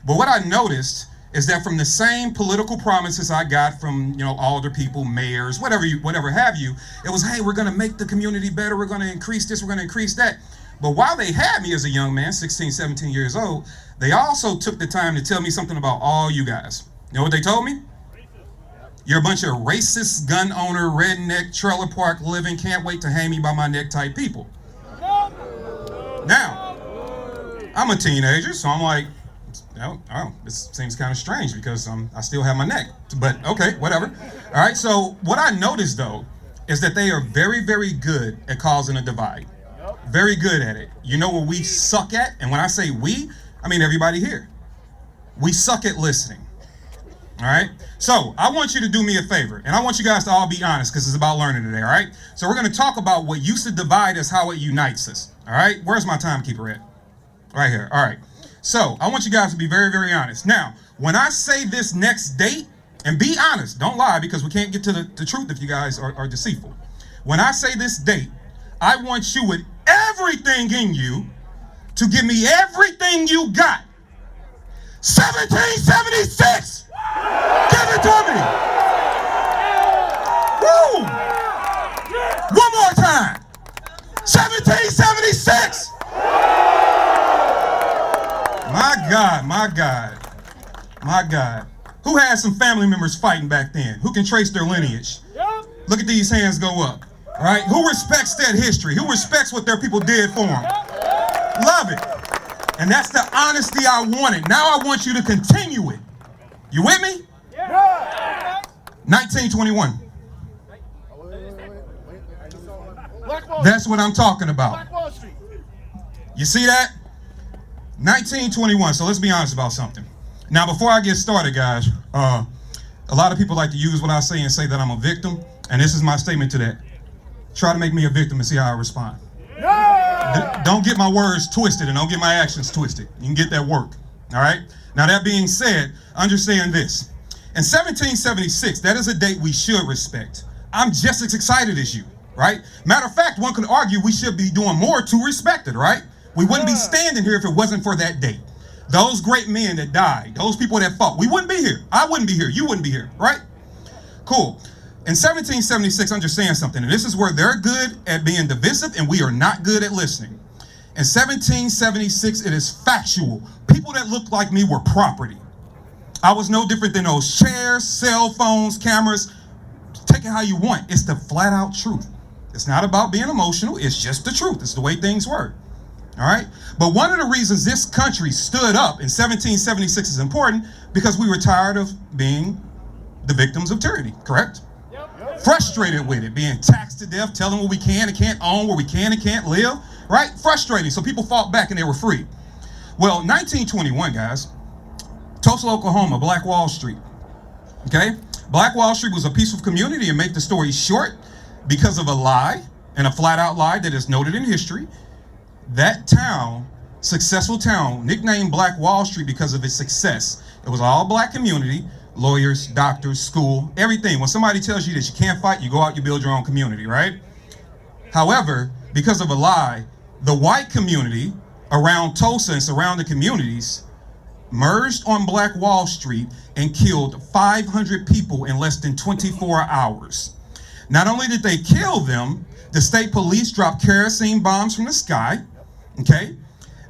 [SPEAKER 5] But what I noticed is that from the same political promises I got from, alder people, mayors, whatever have you, it was, hey, we're gonna make the community better, we're gonna increase this, we're gonna increase that. But while they had me as a young man, 16, 17 years old, they also took the time to tell me something about all you guys. You know what they told me? You're a bunch of racist, gun owner, redneck, trailer park living, can't wait to hang me by my neck type people. Now, I'm a teenager, so I'm like, oh, this seems kind of strange because I still have my neck, but okay, whatever. All right, so what I noticed though, is that they are very, very good at causing a divide. Very good at it. You know what we suck at? And when I say we, I mean everybody here. We suck at listening. All right, so I want you to do me a favor, and I want you guys to all be honest because it's about learning today, all right? So we're gonna talk about what used to divide us, how it unites us, all right? Where's my timekeeper at? Right here, all right. So I want you guys to be very, very honest. Now, when I say this next date, and be honest, don't lie because we can't get to the truth if you guys are deceitful. When I say this date, I want you with everything in you to give me everything you got. 1776! Give it to me! Woo! One more time! 1776! My God, my God, my God. Who had some family members fighting back then? Who can trace their lineage? Look at these hands go up, all right? Who respects that history? Who respects what their people did for them? Love it. And that's the honesty I wanted. Now I want you to continue it. You with me? 1921. That's what I'm talking about. You see that? 1921, so let's be honest about something. Now, before I get started, guys, a lot of people like to use what I say and say that I'm a victim, and this is my statement to that. Try to make me a victim and see how I respond. Don't get my words twisted and don't get my actions twisted. You can get that work, all right? Now, that being said, understand this. In 1776, that is a date we should respect. I'm just as excited as you, right? Matter of fact, one could argue we should be doing more to respect it, right? We wouldn't be standing here if it wasn't for that date. Those great men that died, those people that fought, we wouldn't be here. I wouldn't be here. You wouldn't be here, right? Cool. In 1776, understand something, and this is where they're good at being divisive and we are not good at listening. In 1776, it is factual. People that looked like me were property. I was no different than those chairs, cell phones, cameras. Take it how you want. It's the flat out truth. It's not about being emotional. It's just the truth. It's the way things were. All right. But one of the reasons this country stood up in 1776 is important because we were tired of being the victims of tyranny, correct? Yep. Frustrated with it, being taxed to death, telling what we can and can't own, where we can and can't live, right? Frustrating. So people fought back and they were free. Well, 1921, guys, Tulsa, Oklahoma, Black Wall Street. Okay? Black Wall Street was a peaceful community, and make the story short, because of a lie, and a flat out lie that is noted in history, that town, successful town, nicknamed Black Wall Street because of its success. It was an all black community. lawyers, doctors, school, everything. When somebody tells you that you can't fight, you go out, you build your own community, right? However, because of a lie, the white community around Tulsa and surrounding communities merged on Black Wall Street and killed 500 people in less than 24 hours. Not only did they kill them, the state police dropped kerosene bombs from the sky, okay?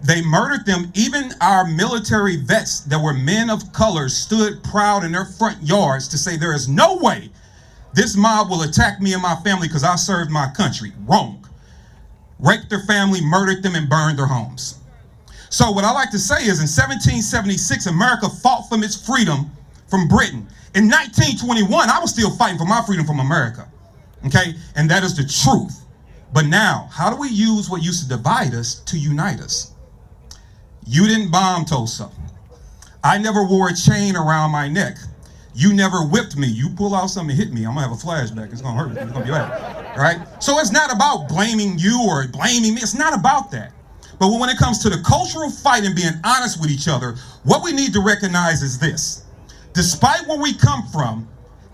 [SPEAKER 5] They murdered them. Even our military vets that were men of color stood proud in their front yards to say there is no way this mob will attack me and my family because I served my country. Wrong. Raped their family, murdered them, and burned their homes. So what I like to say is in 1776, America fought for its freedom from Britain. In 1921, I was still fighting for my freedom from America. Okay, and that is the truth. But now, how do we use what used to divide us to unite us? You didn't bomb Tulsa. I never wore a chain around my neck. You never whipped me. You pull out something and hit me, I'm gonna have a flashback. It's gonna hurt me. It's gonna be bad. All right? So it's not about blaming you or blaming me. It's not about that. But when it comes to the cultural fight and being honest with each other, what we need to recognize is this. Despite where we come from,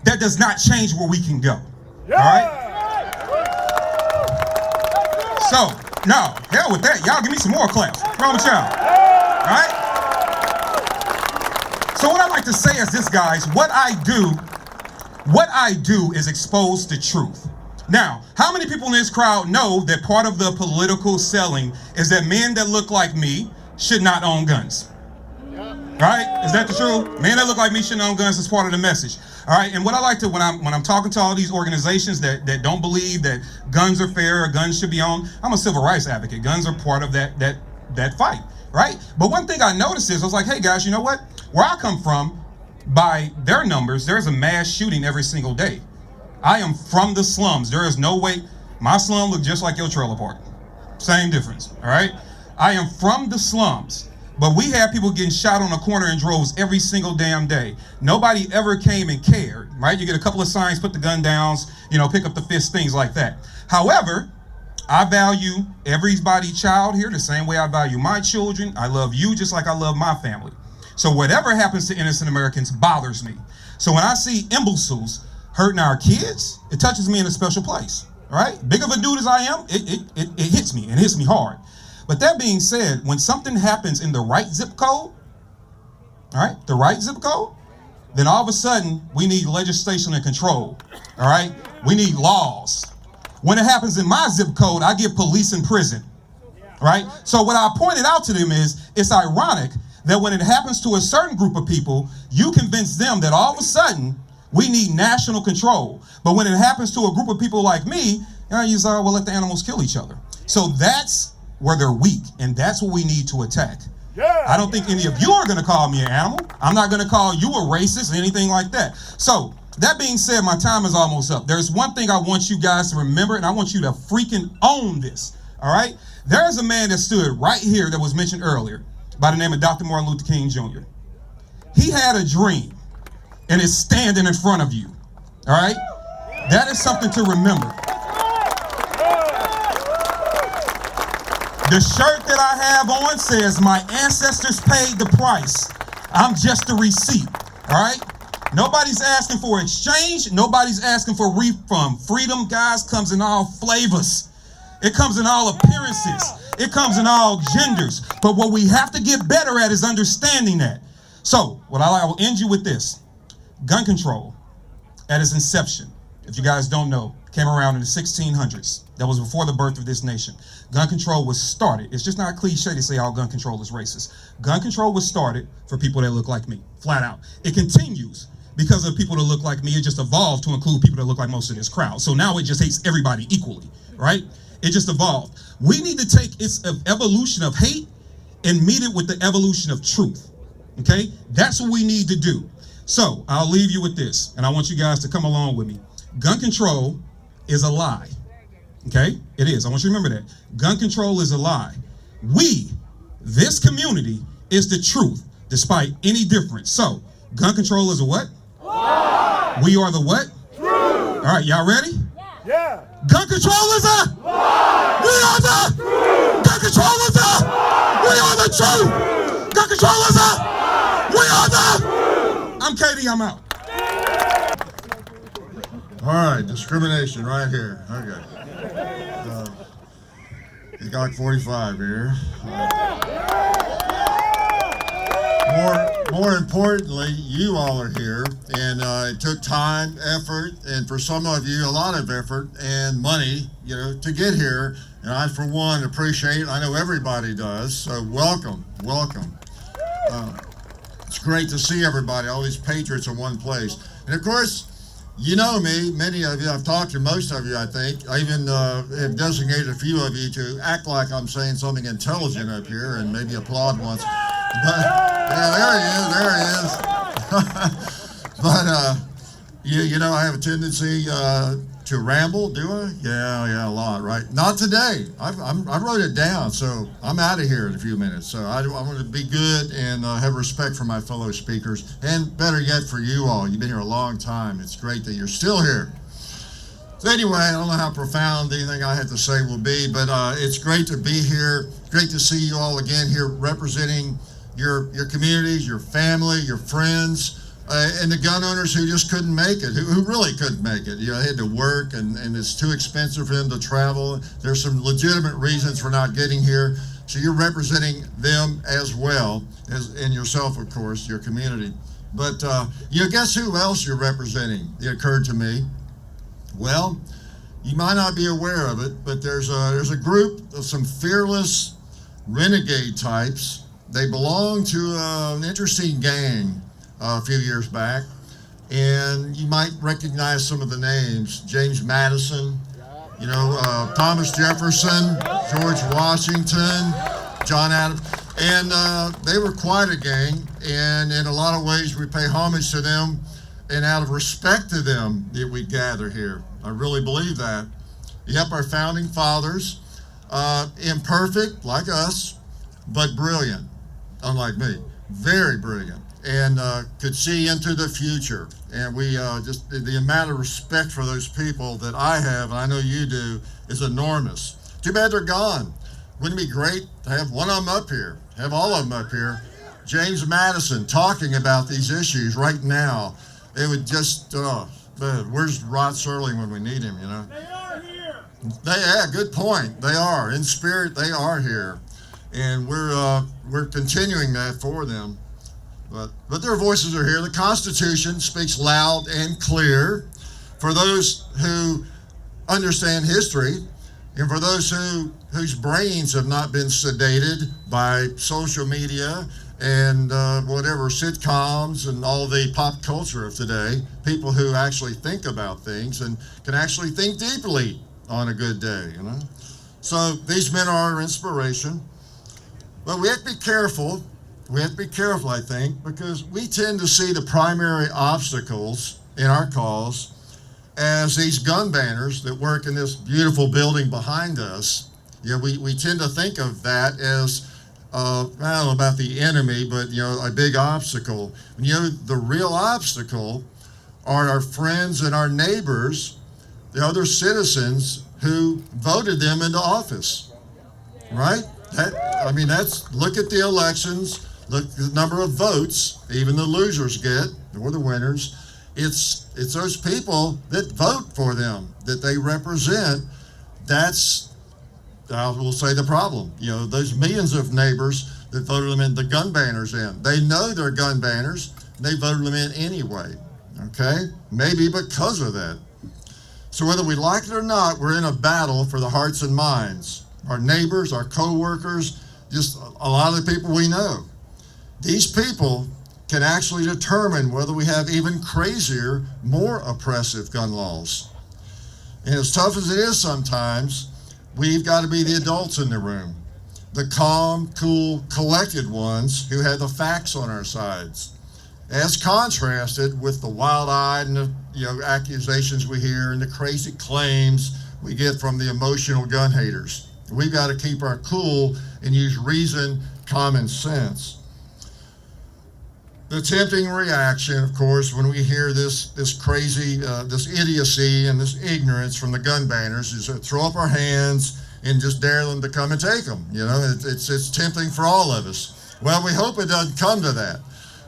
[SPEAKER 5] that does not change where we can go. All right? So, no, hell with that. Y'all give me some more claps. What's wrong with y'all? All right? So what I like to say is this, guys. What I do is expose the truth. Now, how many people in this crowd know that part of the political selling is that men that look like me should not own guns? Right? Is that the truth? Men that look like me shouldn't own guns is part of the message. All right, and what I like to, when I'm talking to all these organizations that don't believe that guns are fair or guns should be owned, I'm a civil rights advocate. Guns are part of that fight, right? But one thing I noticed is I was like, hey guys, you know what? Where I come from, by their numbers, there's a mass shooting every single day. I am from the slums. There is no way. My slum looks just like your trailer park. Same difference, all right? I am from the slums. But we have people getting shot on the corner in droves every single damn day. Nobody ever came and cared, right? You get a couple of signs, put the gun downs, pick up the fist, things like that. However, I value everybody's child here the same way I value my children. I love you just like I love my family. So whatever happens to innocent Americans bothers me. So when I see imbeciles hurting our kids, it touches me in a special place, all right? Big of a dude as I am, it hits me, and it hits me hard. But that being said, when something happens in the right zip code, all right, the right zip code, then all of a sudden we need legislation and control, all right? We need laws. When it happens in my zip code, I get police in prison, right? So what I pointed out to them is, it's ironic that when it happens to a certain group of people, you convince them that all of a sudden we need national control. But when it happens to a group of people like me, you say, well, let the animals kill each other. So that's where they're weak, and that's what we need to attack. Yeah. I don't think any of you are gonna call me an animal. I'm not gonna call you a racist or anything like that. So, that being said, my time is almost up. There's one thing I want you guys to remember, and I want you to freaking own this, all right? There is a man that stood right here that was mentioned earlier by the name of Dr. Martin Luther King Jr. He had a dream, and it's standing in front of you, all right? That is something to remember. The shirt that I have on says, my ancestors paid the price. I'm just a receipt, all right? Nobody's asking for exchange. Nobody's asking for refund. Freedom, guys, comes in all flavors. It comes in all appearances. It comes in all genders. But what we have to get better at is understanding that. So, I will end you with this. Gun control, at its inception, if you guys don't know, came around in the 1600s. That was before the birth of this nation. Gun control was started. It's just not cliche to say all gun control is racist. Gun control was started for people that look like me, flat out. It continues because of people that look like me. It just evolved to include people that look like most of this crowd. So now it just hates everybody equally, right? It just evolved. We need to take its evolution of hate and meet it with the evolution of truth, okay? That's what we need to do. So I'll leave you with this, and I want you guys to come along with me. Gun control is a lie, okay? It is. I want you to remember that. Gun control is a lie. We, this community, is the truth, despite any difference. So, gun control is a what? Lie. We are the what? Truth. All right, y'all ready? Yeah. Gun control is a lie. We are the truth. Gun control is a lie. We are the truth. Gun control is a lie. We are the truth. I'm K.
[SPEAKER 14] ready, I'm out. All right, discrimination right here. Okay. Hickok45 here. More importantly, you all are here, and it took time, effort, and for some of you, a lot of effort and money, to get here. And I, for one, appreciate it. I know everybody does. So welcome, welcome. It's great to see everybody, all these patriots in one place. And of course, you know me, many of you, I've talked to most of you, I think. I even have designated a few of you to act like I'm saying something intelligent up here and maybe applaud once. But, yeah, there he is. But, I have a tendency to ramble, do I? Yeah, a lot, right? Not today. I wrote it down, so I'm out of here in a few minutes. So I want to be good and have respect for my fellow speakers, and better yet for you all. You've been here a long time. It's great that you're still here. So anyway, I don't know how profound anything I have to say will be, but it's great to be here. Great to see you all again here representing your communities, your family, your friends, and the gun owners who just couldn't make it, who really couldn't make it. They had to work, and it's too expensive for them to travel. There's some legitimate reasons for not getting here. So you're representing them as well, and yourself, of course, your community. But guess who else you're representing? It occurred to me. Well, you might not be aware of it, but there's a group of some fearless renegade types. They belong to an interesting gang a few years back, and you might recognize some of the names: James Madison, Thomas Jefferson, George Washington, John Adams, and they were quite a gang, and in a lot of ways we pay homage to them, and out of respect to them that we gather here. I really believe that. Yep, our founding fathers, imperfect like us, but brilliant, unlike me, very brilliant, and could see into the future. And we just, the amount of respect for those people that I have, and I know you do, is enormous. Too bad they're gone. Wouldn't it be great to have one of them up here, have all of them up here? James Madison talking about these issues right now. It would just, where's Rod Serling when we need him, They are here. Good point. They are. In spirit, they are here. And we're continuing that for them. But their voices are here. The Constitution speaks loud and clear for those who understand history, and for those whose brains have not been sedated by social media and whatever sitcoms and all the pop culture of today. People who actually think about things and can actually think deeply on a good day, So these men are our inspiration. But we have to be careful. We have to be careful, I think, because we tend to see the primary obstacles in our cause as these gun banners that work in this beautiful building behind us. We tend to think of that as, I don't know about the enemy, but, a big obstacle. The real obstacle are our friends and our neighbors, the other citizens who voted them into office, right? Look at the elections. Look at the number of votes even the losers get, or the winners. It's those people that vote for them, that they represent. That's, I will say, the problem. Those millions of neighbors that voted them in, the gun banners in. They know they're gun banners. They voted them in anyway, okay? Maybe because of that. So whether we like it or not, we're in a battle for the hearts and minds. Our neighbors, our co-workers, just a lot of the people we know. These people can actually determine whether we have even crazier, more oppressive gun laws. And as tough as it is sometimes, we've got to be the adults in the room, the calm, cool, collected ones who have the facts on our sides, as contrasted with the wild-eyed and the accusations we hear and the crazy claims we get from the emotional gun haters. We've got to keep our cool and use reason, common sense. The tempting reaction, of course, when we hear this crazy, this idiocy and this ignorance from the gun banners is to throw up our hands and just dare them to come and take them. It's tempting for all of us. Well, we hope it doesn't come to that.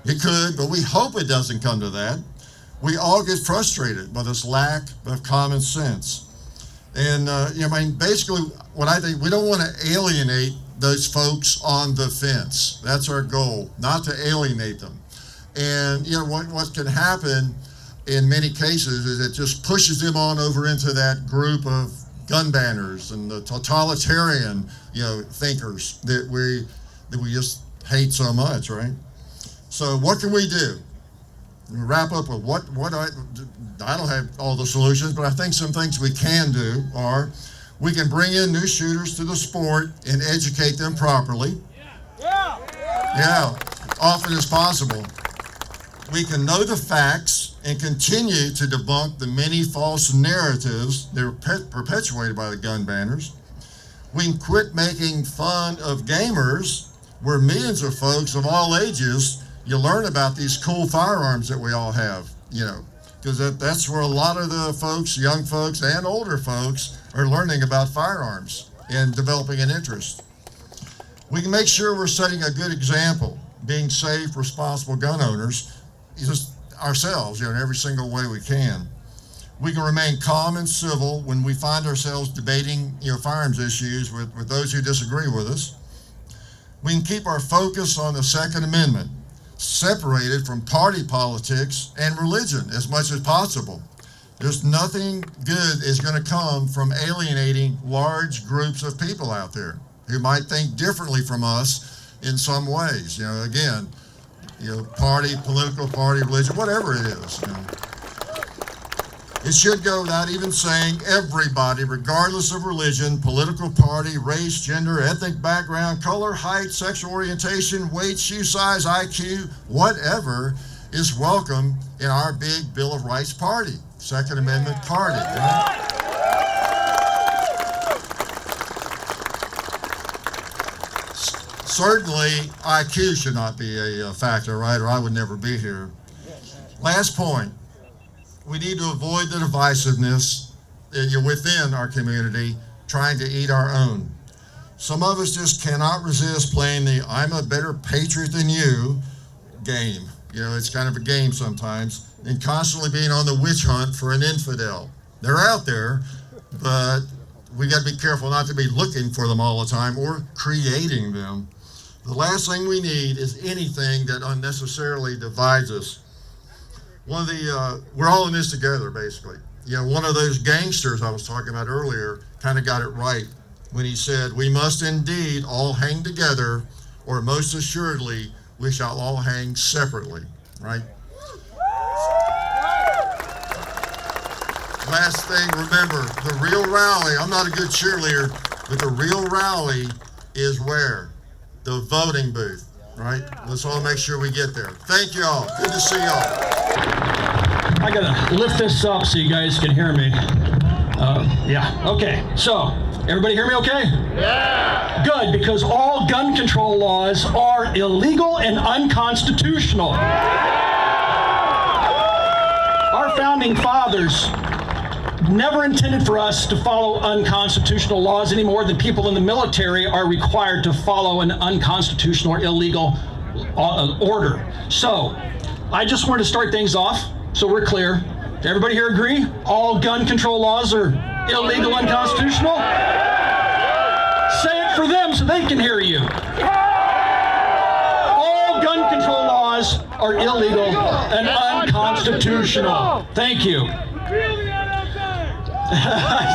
[SPEAKER 14] It could, but we hope it doesn't come to that. We all get frustrated by this lack of common sense. And, basically what I think, we don't want to alienate those folks on the fence. That's our goal, not to alienate them. And, what can happen in many cases is it just pushes them on over into that group of gun banners and the totalitarian, thinkers that we just hate so much, right? So what can we do? We wrap up with I don't have all the solutions, but I think some things we can do are we can bring in new shooters to the sport and educate them properly. Yeah, often as possible. We can know the facts and continue to debunk the many false narratives that are perpetuated by the gun banners. We can quit making fun of gamers, where millions of folks of all ages, you learn about these cool firearms that we all have, because that's where a lot of the folks, young folks and older folks, are learning about firearms and developing an interest. We can make sure we're setting a good example, being safe, responsible gun owners, just ourselves, in every single way we can. We can remain calm and civil when we find ourselves debating, firearms issues with those who disagree with us. We can keep our focus on the Second Amendment, separated from party politics and religion as much as possible. There's nothing good is going to come from alienating large groups of people out there who might think differently from us in some ways. Party, political party, religion, whatever it is. It should go without even saying everybody, regardless of religion, political party, race, gender, ethnic background, color, height, sexual orientation, weight, shoe size, IQ, whatever, is welcome in our big Bill of Rights party, Second Amendment party. Right? Certainly, IQ should not be a factor, right, or I would never be here. Last point. We need to avoid the divisiveness within our community, trying to eat our own. Some of us just cannot resist playing the I'm a better patriot than you game. It's kind of a game sometimes, and constantly being on the witch hunt for an infidel. They're out there, but we got to be careful not to be looking for them all the time or creating them. The last thing we need is anything that unnecessarily divides us. We're all in this together, basically. One of those gangsters I was talking about earlier kind of got it right when he said, we must indeed all hang together, or most assuredly, we shall all hang separately, right? Last thing, remember, the real rally, I'm not a good cheerleader, but the real rally is where? The voting booth, right? Let's all make sure we get there. Thank you all. Good to see y'all.
[SPEAKER 15] I gotta lift this up so you guys can hear me. Okay. So, everybody hear me okay? Yeah! Good, because all gun control laws are illegal and unconstitutional. Our founding fathers never intended for us to follow unconstitutional laws any more than people in the military are required to follow an unconstitutional or illegal order. So, I just wanted to start things off so we're clear. Does everybody here agree? All gun control laws are illegal, unconstitutional? Say it for them so they can hear you. All gun control laws are illegal and unconstitutional. Thank you.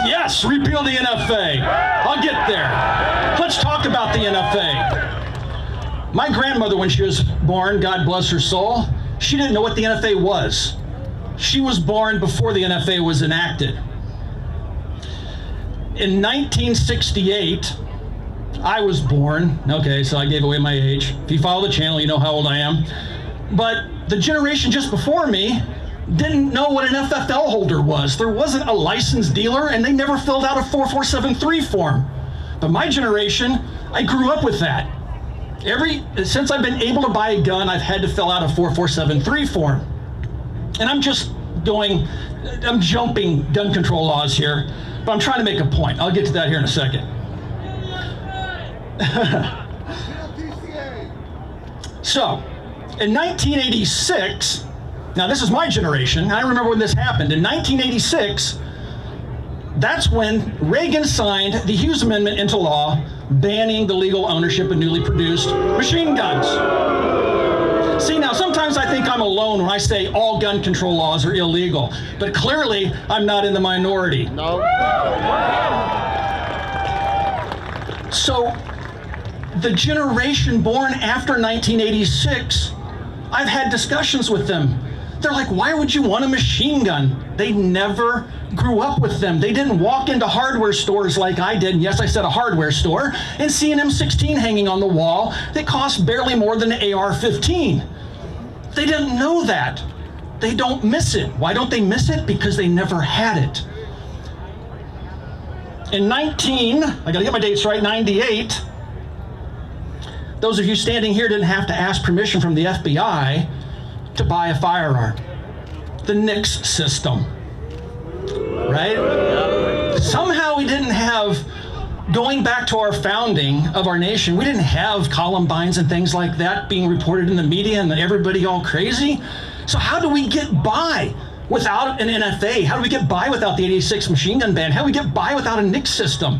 [SPEAKER 15] Yes, repeal the NFA. I'll get there. Let's talk about the NFA. My grandmother, when she was born, God bless her soul, she didn't know what the NFA was. She was born before the NFA was enacted. In 1968, I was born. Okay, so I gave away my age. If you follow the channel, you know how old I am. But the generation just before me didn't know what an FFL holder was. There wasn't a licensed dealer, and they never filled out a 4473 form. But my generation, I grew up with that. Since I've been able to buy a gun, I've had to fill out a 4473 form. And I'm jumping gun control laws here, but I'm trying to make a point. I'll get to that here in a second. So, In 1986, now this is my generation, I remember when this happened. In 1986, that's when Reagan signed the Hughes Amendment into law, banning the legal ownership of newly produced machine guns. See, now sometimes I think I'm alone when I say all gun control laws are illegal, but clearly I'm not in the minority. No. So, the generation born after 1986, I've had discussions with them. They're like, why would you want a machine gun? They never grew up with them. They didn't walk into hardware stores like I did, and yes, I said a hardware store, and see an M16 hanging on the wall that costs barely more than an AR-15. They didn't know that. They don't miss it. Why don't they miss it? Because they never had it. In I gotta get my dates right, 98, those of you standing here didn't have to ask permission from the FBI to buy a firearm. The NICS system, right? Somehow we didn't have, going back to our founding of our nation, we didn't have Columbines and things like that being reported in the media and everybody all crazy. So how do we get by without an NFA? How do we get by without the 86 machine gun ban? How do we get by without a NICS system?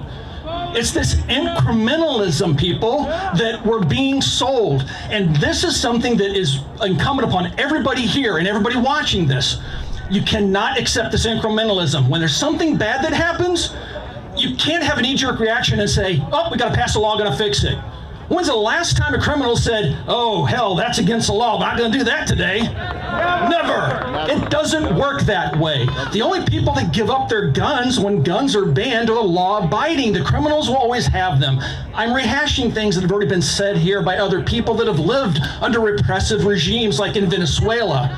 [SPEAKER 15] It's this incrementalism, people, that we're being sold. And this is something that is incumbent upon everybody here and everybody watching this. You cannot accept this incrementalism. When there's something bad that happens, you can't have a knee-jerk reaction and say, oh, we gotta pass a law, gonna fix it. When's the last time a criminal said, oh, hell, that's against the law, I'm not gonna do that today? Never. It doesn't work that way. The only people that give up their guns when guns are banned are the law-abiding. The criminals will always have them. I'm rehashing things that have already been said here by other people that have lived under repressive regimes like in Venezuela.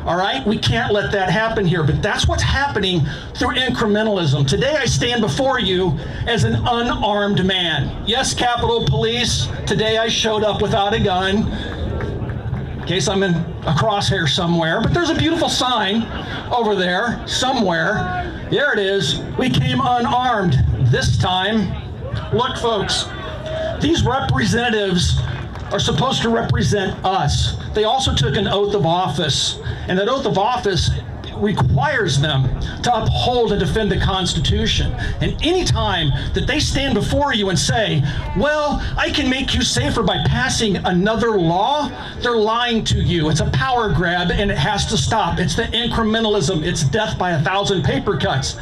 [SPEAKER 15] All right, we can't let that happen here, but that's what's happening through incrementalism. Today I stand before you as an unarmed man. Yes, Capitol Police, today I showed up without a gun, in case I'm in a crosshair somewhere, but there's a beautiful sign over there somewhere. There it is, we came unarmed this time. Look, folks, these representatives are supposed to represent us. They also took an oath of office, and that oath of office requires them to uphold and defend the Constitution. And any time that they stand before you and say, well, I can make you safer by passing another law, they're lying to you. It's a power grab and it has to stop. It's the incrementalism. It's death by 1,000 paper cuts.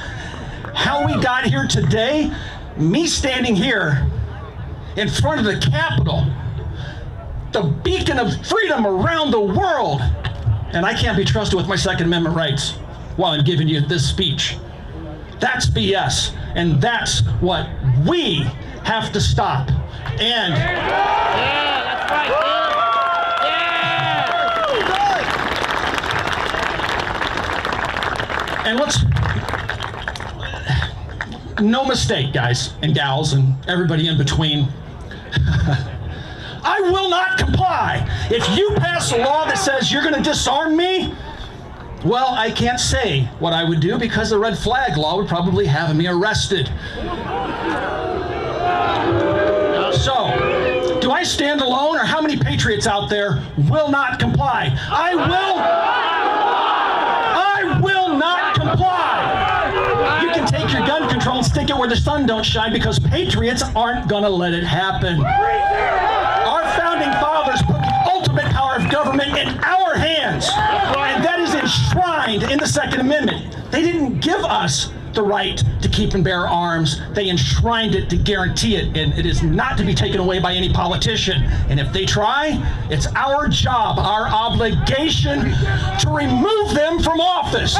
[SPEAKER 15] How we got here today, me standing here in front of the Capitol, the beacon of freedom around the world, and I can't be trusted with my Second Amendment rights while I'm giving you this speech. That's BS, and that's what we have to stop. And yeah, that's right. And let's, no mistake, guys and gals and everybody in between. I will not comply. If you pass a law that says you're going to disarm me, well, I can't say what I would do because the red flag law would probably have me arrested. So, do I stand alone, or how many patriots out there will not comply? I will not comply. You can take your gun control and stick it where the sun don't shine, because patriots aren't going to let it happen. Our founding fathers put the ultimate power of government in our hands, and that is enshrined in the Second Amendment. They didn't give us the right to keep and bear arms. They enshrined it to guarantee it, and it is not to be taken away by any politician. And if they try, it's our job, our obligation to remove them from office.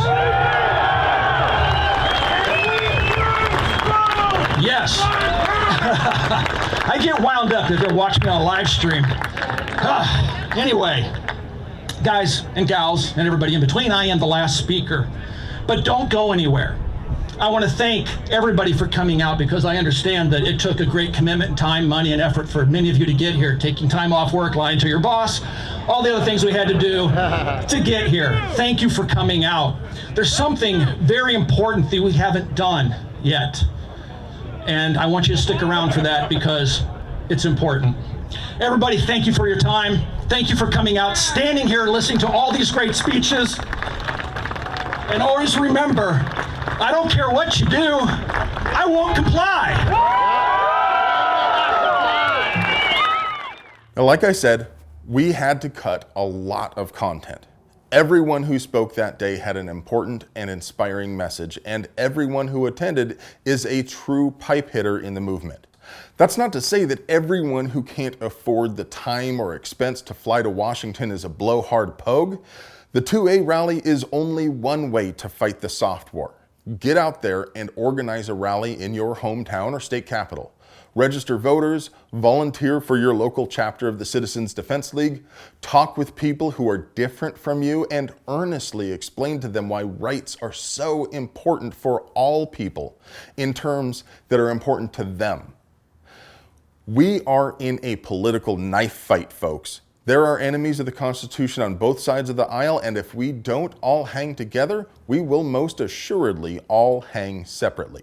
[SPEAKER 15] Yes. I get wound up if they're watching me on a live stream. Anyway, guys and gals and everybody in between, I am the last speaker. But don't go anywhere. I want to thank everybody for coming out, because I understand that it took a great commitment and time, money, and effort for many of you to get here, taking time off work, lying to your boss, all the other things we had to do to get here. Thank you for coming out. There's something very important that we haven't done yet. And I want you to stick around for that because it's important. Everybody, thank you for your time. Thank you for coming out, standing here, listening to all these great speeches. And always remember, I don't care what you do, I won't comply.
[SPEAKER 1] Now, like I said, we had to cut a lot of content. Everyone who spoke that day had an important and inspiring message, and everyone who attended is a true pipe hitter in the movement. That's not to say that everyone who can't afford the time or expense to fly to Washington is a blowhard pogue. The 2A rally is only one way to fight the soft war. Get out there and organize a rally in your hometown or state capital. Register voters, volunteer for your local chapter of the Citizens Defense League, talk with people who are different from you, and earnestly explain to them why rights are so important for all people in terms that are important to them. We are in a political knife fight, folks. There are enemies of the Constitution on both sides of the aisle, and if we don't all hang together, we will most assuredly all hang separately.